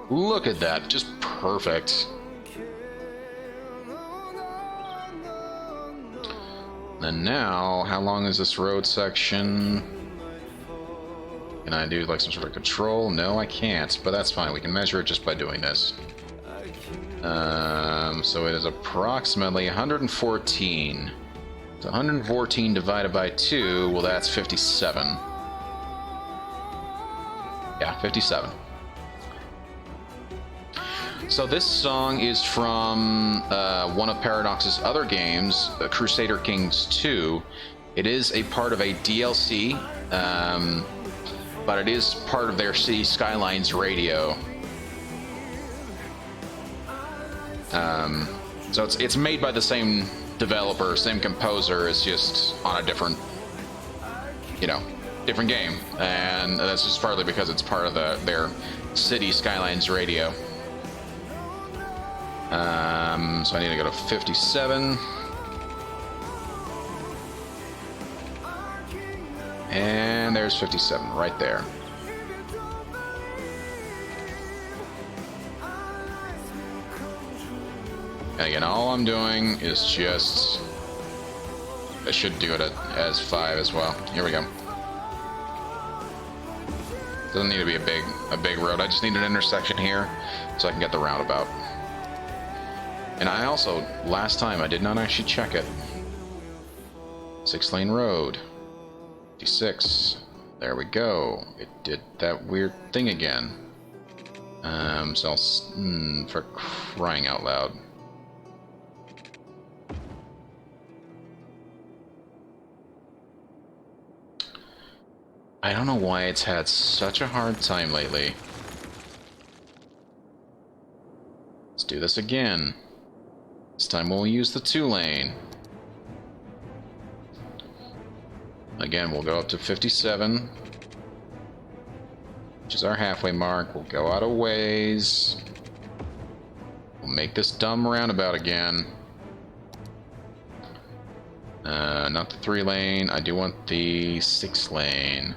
Look at that. Just perfect. And now, how long is this road section? Can I do like some sort of control? No, I can't, but that's fine. We can measure it just by doing this. So it is approximately 114. So 114 divided by 2, well, that's 57. Yeah, 57. So this song is from one of Paradox's other games, Crusader Kings 2. It is a part of a DLC, but it is part of their City Skylines radio. So it's made by the same developer, same composer. It's just on a different, you know, different game, and that's just partly because it's part of their City Skylines radio. So I need to go to 57. And there's 57 right there. And again, all I'm doing is just... I should do it as 5 as well. Here we go. Doesn't need to be a big road. I just need an intersection here so I can get the roundabout. And I also, last time, I did not actually check it. 6-lane road. 56. There we go. It did that weird thing again. So for crying out loud. I don't know why it's had such a hard time lately. Let's do this again. This time we'll use the 2-lane. Again, we'll go up to 57, which is our halfway mark. We'll go out a ways. We'll make this dumb roundabout again. Not the 3-lane. I do want the 6-lane.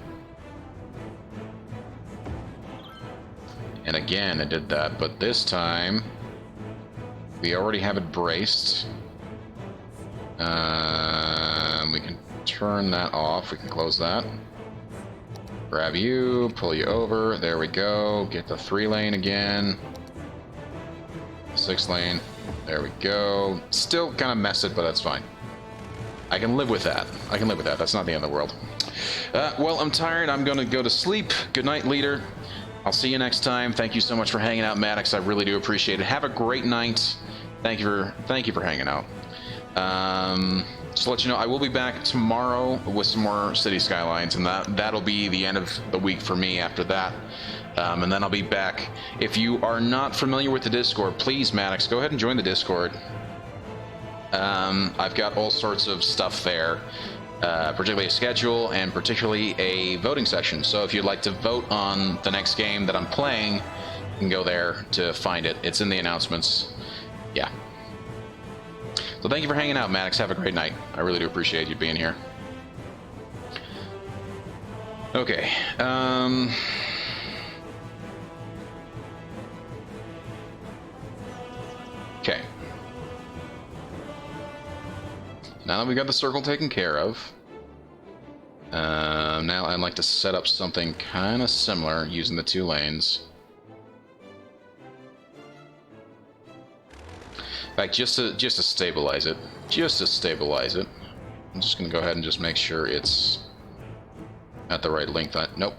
And again, I did that, but this time we already have it braced. We can turn that off. We can close that. Grab you, pull you over. There we go. Get the 3-lane again. 6-lane. There we go. Still kind of mess it, but that's fine. I can live with that. I can live with that. That's not the end of the world. Well, I'm tired. I'm going to go to sleep. Good night, leader. I'll see you next time. Thank you so much for hanging out, Maddox. I really do appreciate it. Have a great night. Thank you for hanging out. Just to let you know, I will be back tomorrow with some more City Skylines, and that'll be the end of the week for me after that. And then I'll be back. If you are not familiar with the Discord, please, Maddox, go ahead and join the Discord. I've got all sorts of stuff there, particularly a schedule and particularly a voting session. So if you'd like to vote on the next game that I'm playing, you can go there to find it. It's in the announcements. Yeah. So thank you for hanging out, Maddox. Have a great night. I really do appreciate you being here. Okay. Okay. Now that we got the circle taken care of, now I'd like to set up something kind of similar using the 2 lanes. In fact, just to stabilize it, I'm just going to go ahead and just make sure it's at the right length. Nope.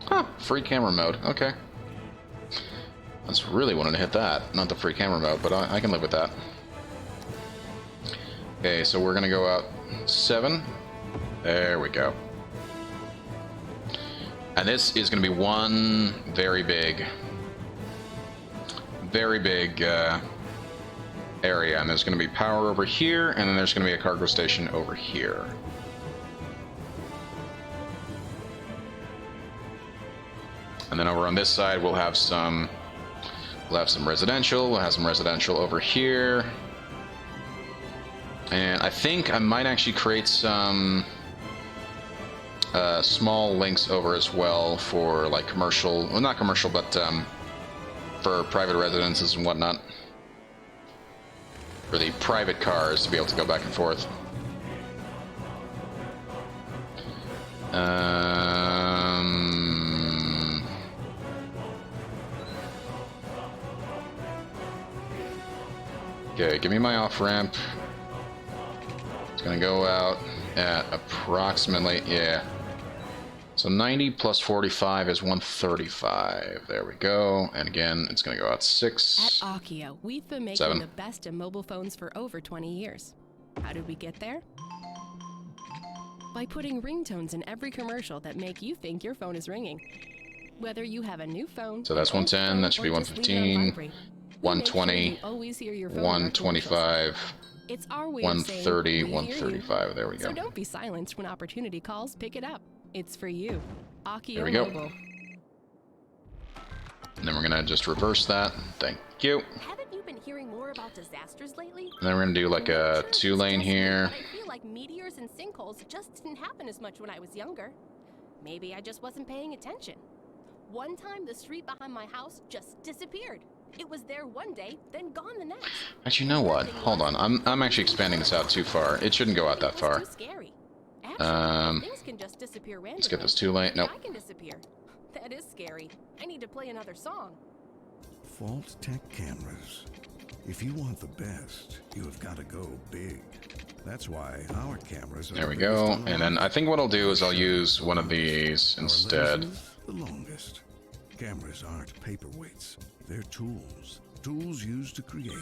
Huh, free camera mode. Okay. I just really wanted to hit that. Not the free camera mode, but I can live with that. Okay, so we're gonna go out 7. There we go. And this is gonna be one very big area. And there's gonna be power over here, and then there's gonna be a cargo station over here. And then over on this side, we'll have some residential. We'll have some residential over here. And I think I might actually create some small links over as well for like commercial, well, not commercial, but for private residences and whatnot. For the private cars to be able to go back and forth. Okay, give me my off-ramp. It's gonna go out at approximately, yeah. So 90 plus 45 is 135. There we go. And again, it's gonna go out 6. At Akio, we've been making 7. the best in mobile phones for over 20 years. How did we get there? By putting ringtones in every commercial that make you think your phone is ringing. Whether you have a new phone, So that's 110, that should be 115, 120, 125, It's our way 130, of saying, we hear you. 135. There we go. So don't be silenced when opportunity calls. Pick it up. It's for you. Akio There we go. Mobile. And then we're gonna just reverse that. Thank you. Haven't you been hearing more about disasters lately? And then we're gonna do like a 2-lane here. I feel like meteors and sinkholes just didn't happen as much when I was younger. Maybe I just wasn't paying attention. One time, the street behind my house just disappeared. It was there one day, then gone the next. Actually, you know what? Hold on. I'm actually expanding this out too far. It shouldn't go out that far. Too scary. Actually, things can just disappear randomly. Let's get this 2-lane. Nope. I can disappear. That is scary. I need to play another song. Fault Tech cameras. If you want the best, you have got to go big. That's why our cameras are There we go. And then I think what I'll do is I'll use one of these instead. The longest. Cameras aren't paperweights. They're tools. Tools used to create.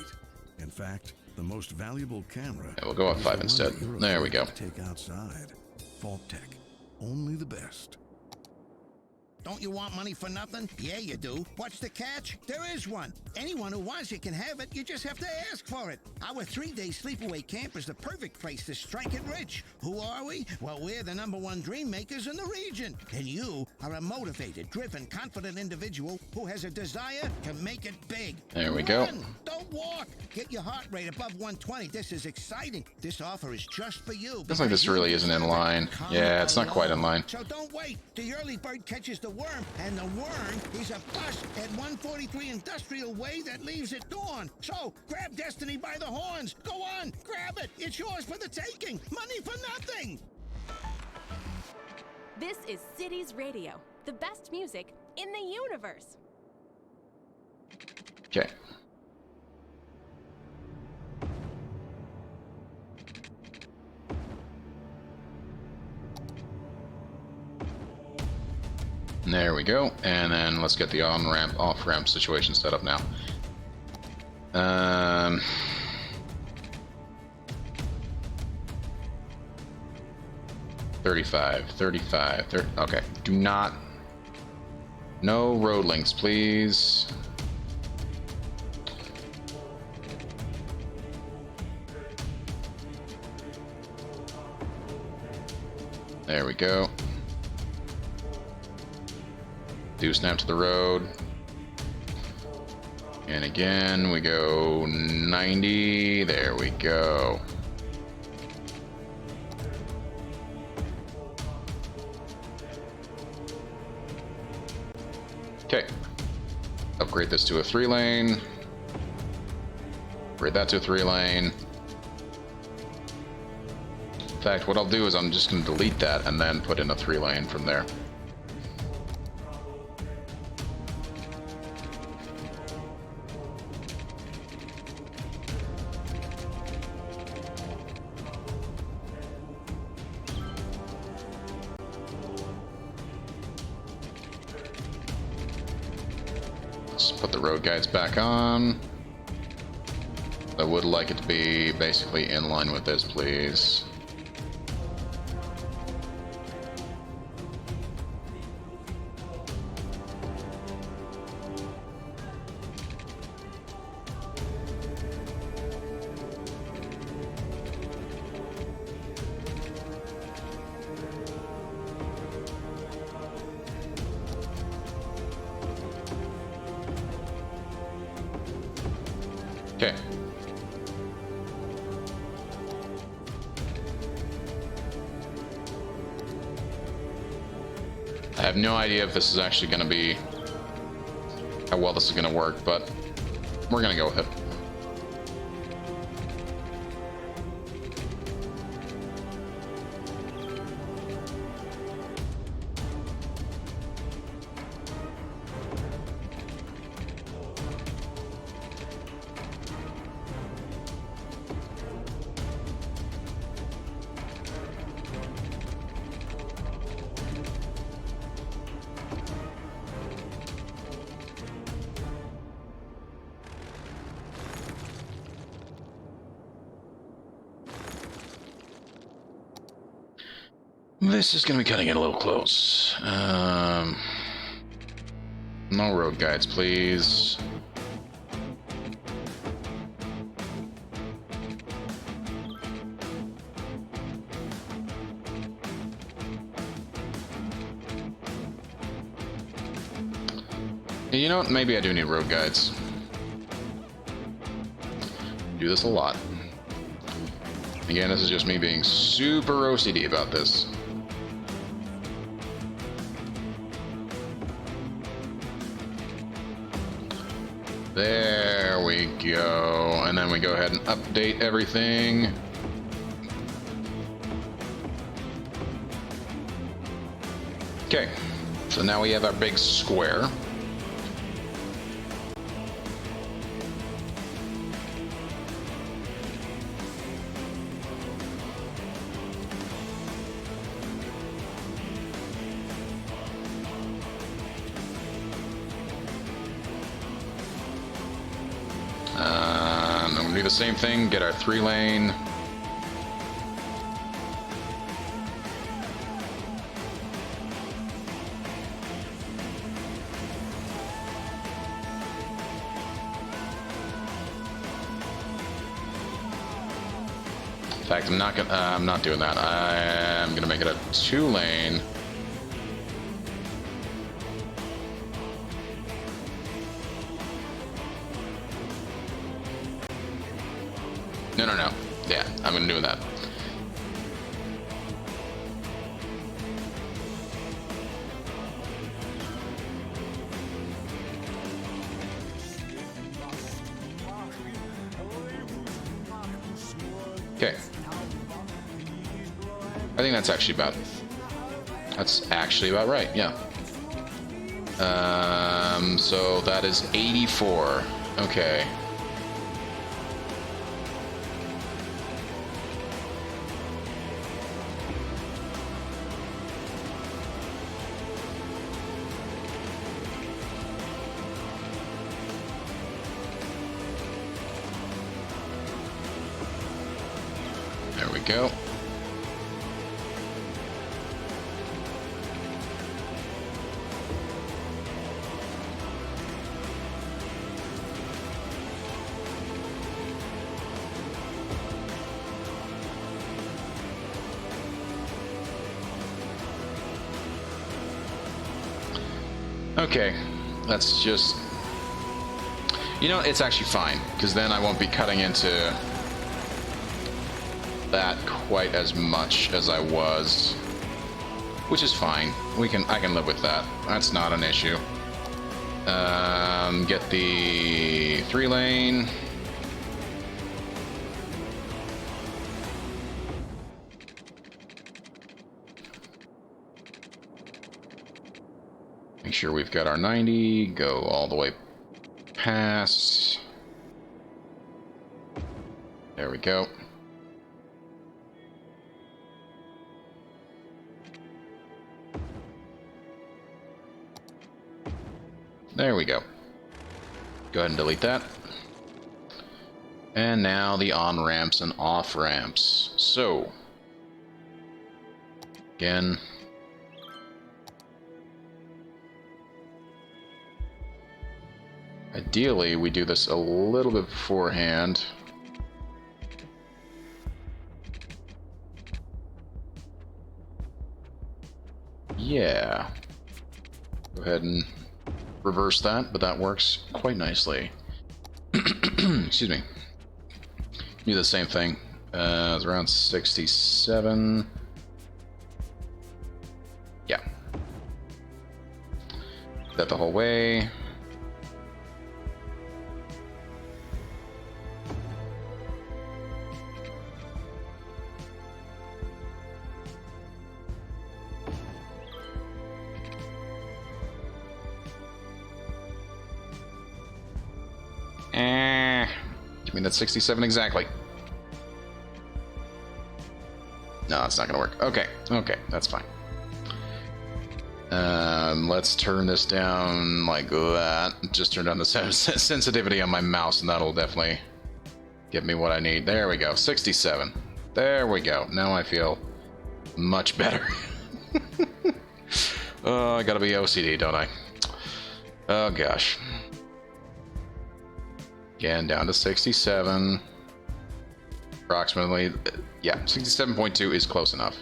In fact, the most valuable camera. Yeah, we'll go up 5 instead. There we go. Take outside. Fault Tech. Only the best. Don't you want money for nothing? Yeah, you do. What's the catch? There is one. Anyone who wants it can have it. You just have to ask for it. Our 3-day sleepaway camp is the perfect place to strike it rich. Who are we? Well, we're the #1 dream makers in the region. And you are a motivated, driven, confident individual who has a desire to make it big. There we go. Run. Don't walk. Get your heart rate above 120. This is exciting. This offer is just for you. Looks like this really isn't in line. Yeah, it's not quite in line. So don't wait. The early bird catches the worm, and the worm is a bus at 143 Industrial Way that leaves at dawn. So grab destiny by the horns. Go on, grab it. It's yours for the taking. Money for nothing. This is Cities Radio, the best music in the universe. Okay. There we go, and then let's get the on-ramp, off-ramp situation set up now. 35, 35, 30, okay. Do not, no road links, please. There we go. Do snap to the road. And again, we go 90. There we go. Okay. Upgrade this to a 3-lane. Upgrade that to a 3-lane. In fact, what I'll do is I'm just going to delete that and then put in a 3-lane from there. Let's put the road guides back on. I would like it to be basically in line with this, please. Okay. I have no idea if this is actually going to be how well this is going to work, but we're going to go with it. This is going to be cutting it a little close. No road guides, please. You know what? Maybe I do need road guides. Do this a lot. Again, this is just me being super OCD about this. There we go. And then we go ahead and update everything. Okay, so now we have our big square. I'm gonna do the same thing, get our 3-lane. In fact, I'm not doing that. I'm gonna make it a 2-lane. No. Yeah, I'm gonna do that. Okay. I think that's actually about right, yeah. So that is 84. Okay. There we go. Okay, let's just... You know, it's actually fine, because then I won't be cutting into that quite as much as I was, which is fine. I can live with that. That's not an issue. Get the 3-lane. Make sure we've got our 90. Go all the way past. There we go. There we go. Go ahead and delete that. And now the on-ramps and off-ramps. So, again, ideally we do this a little bit beforehand. Yeah. Go ahead and reverse that, but that works quite nicely. Excuse me. Do the same thing. It's around 67. Yeah. That the whole way. Give me that 67 exactly. No, it's not gonna work. Okay, okay, that's fine. Let's turn this down like that. Just turn down the sensitivity on my mouse, and that'll definitely give me what I need. There we go, 67. There we go. Now I feel much better. Oh, I gotta be OCD, don't I? Oh gosh. Again, down to 67. Approximately, yeah, 67.2 is close enough.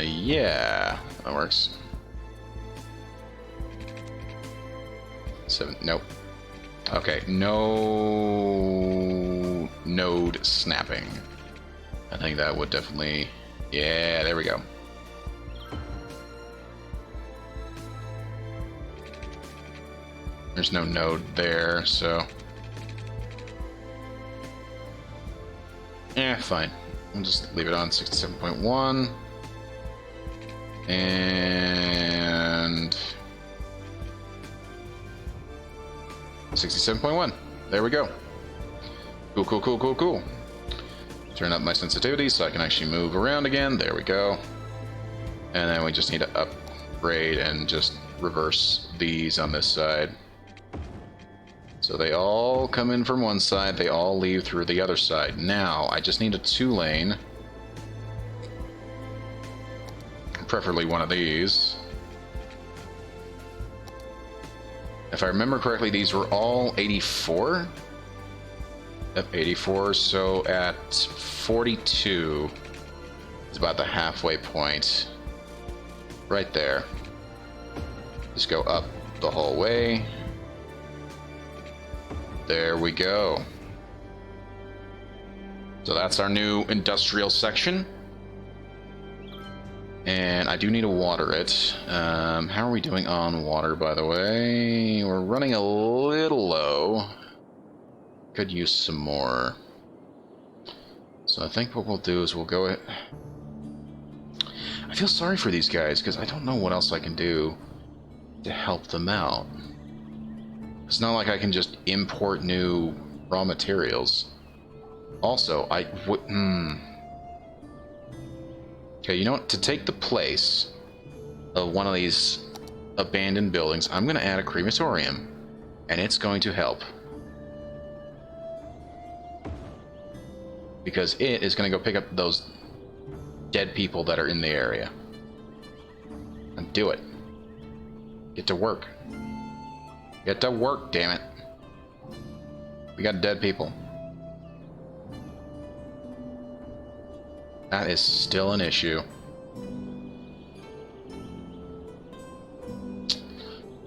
Yeah, that works. 7, nope. Okay, no node snapping. I think that would definitely, yeah, there we go. There's no node there, so yeah, fine. We'll just leave it on 67.1 and 67.1. There we go. Cool, cool, cool, cool, cool. Turn up my sensitivity so I can actually move around again. There we go. And then we just need to upgrade and just reverse these on this side. So they all come in from one side, they all leave through the other side. Now, I just need a 2-lane. Preferably one of these. If I remember correctly, these were all 84? Yep, 84, so at 42 is about the halfway point. Right there. Just go up the whole way. There we go. So that's our new industrial section. And I do need to water it. How are we doing on water, by the way? We're running a little low. Could use some more. So I think what we'll do is we'll go... I feel sorry for these guys, because I don't know what else I can do to help them out. It's not like I can just import new raw materials. Also, okay, you know what? To take the place of one of these abandoned buildings, I'm going to add a crematorium. And it's going to help. Because it is going to go pick up those dead people that are in the area. And do it. Get to work. Get to work, damn it. We got dead people. That is still an issue.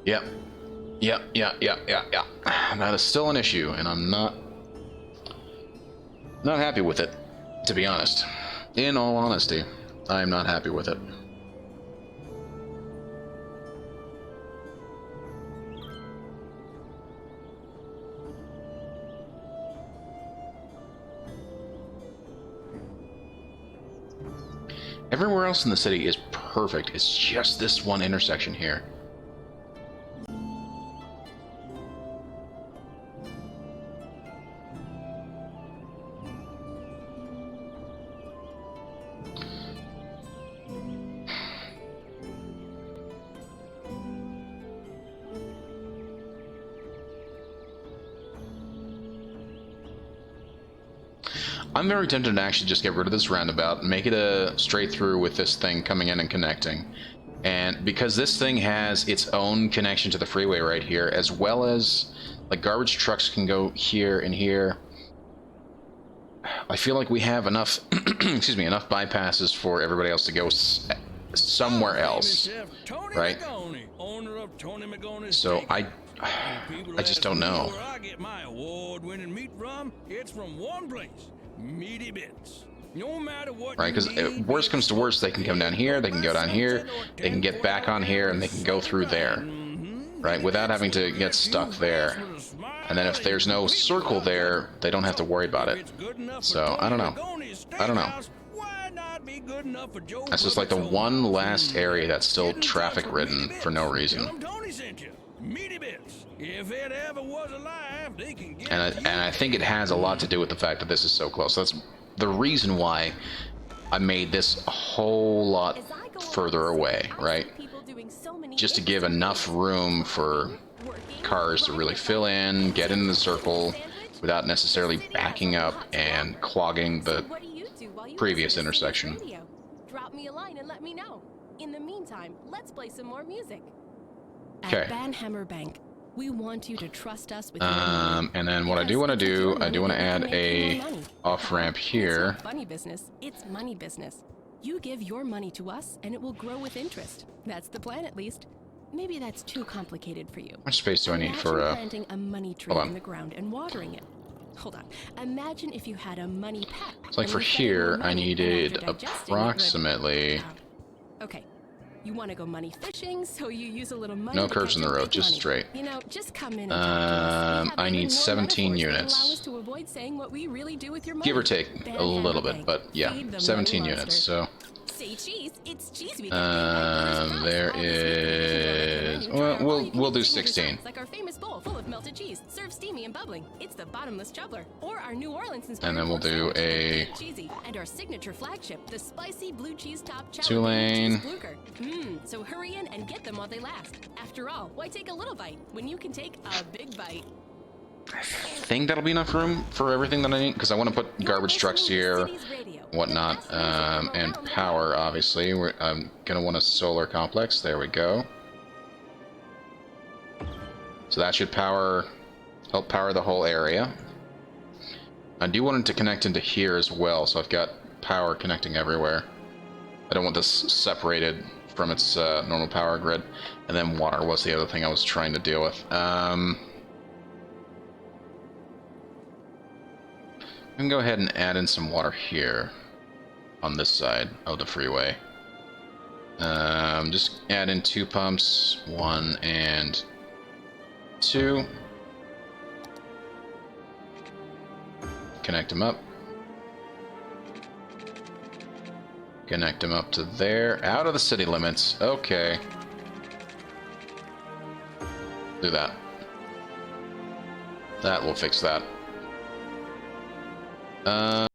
Yep. Yeah. That is still an issue, and I'm not happy with it, to be honest. In all honesty, I'm not happy with it. Everywhere else in the city is perfect. It's just this one intersection here. I'm very tempted to actually just get rid of this roundabout and make it a straight through with this thing coming in and connecting. And because this thing has its own connection to the freeway right here, as well as like garbage trucks can go here and here. I feel like we have enough, excuse me, enough bypasses for everybody else to go somewhere else, right? So I just don't know. Where I get my award-winning meat from, it's from one place, Meaty Bits. No matter what, right? Because worst comes to worst, they can come down here, they can go down here, they can get back on here, and they can go through there, right? Without having to get stuck there. And then if there's no circle there, they don't have to worry about it. So I don't know. I don't know. That's just like the one last area that's still traffic ridden for no reason. And I think it has a lot to do with the fact that this is so close. That's the reason why I made this a whole lot further away, right? Just to give enough room for cars to really fill in, get in the circle without necessarily backing up and clogging the previous intersection. Drop me a line and let me know. In the meantime, let's play some more music. Okay. At Banhammer Bank, we want you to trust us with your money. And then what I do want to do, I do want to add a off-ramp here. It's not funny business, it's money business. You give your money to us and it will grow with interest. That's the plan, at least. Maybe that's too complicated for you. How much space do I need for planting a money tree in the ground and watering it? Hold on. Imagine if you had a money pet. It's like for here, I needed approximately... Okay. You want to go money fishing, so you use a little money. No curves in the road, just straight. You know, just come in and talk to us. I need 17 units. To avoid saying what we really do with your money. Give or take a little bit, but yeah, 17 units. So say cheese, it's cheese we there is. Well, we'll do 16. Like our famous bowl full of melted cheese, served steamy and bubbling. It's the bottomless chubbler, or our New Orleans inspired. And then we'll do a cheesy, and our signature flagship, the spicy blue cheese top 2-lane. So hurry in and get them while they last. After all, why take a little bite when you can take a big bite? I think that'll be enough room for everything that I need, because I want to put garbage trucks here, whatnot, and power, obviously. I'm going to want a solar complex. There we go. So that should help power the whole area. I do want it to connect into here as well, so I've got power connecting everywhere. I don't want this separated from its normal power grid. And then water was the other thing I was trying to deal with. We can go ahead and add in some water here on this side of the freeway. Just add in 2 pumps, 1 and 2. Connect them up. Connect them up to there. Out of the city limits. Okay. Do that. That will fix that.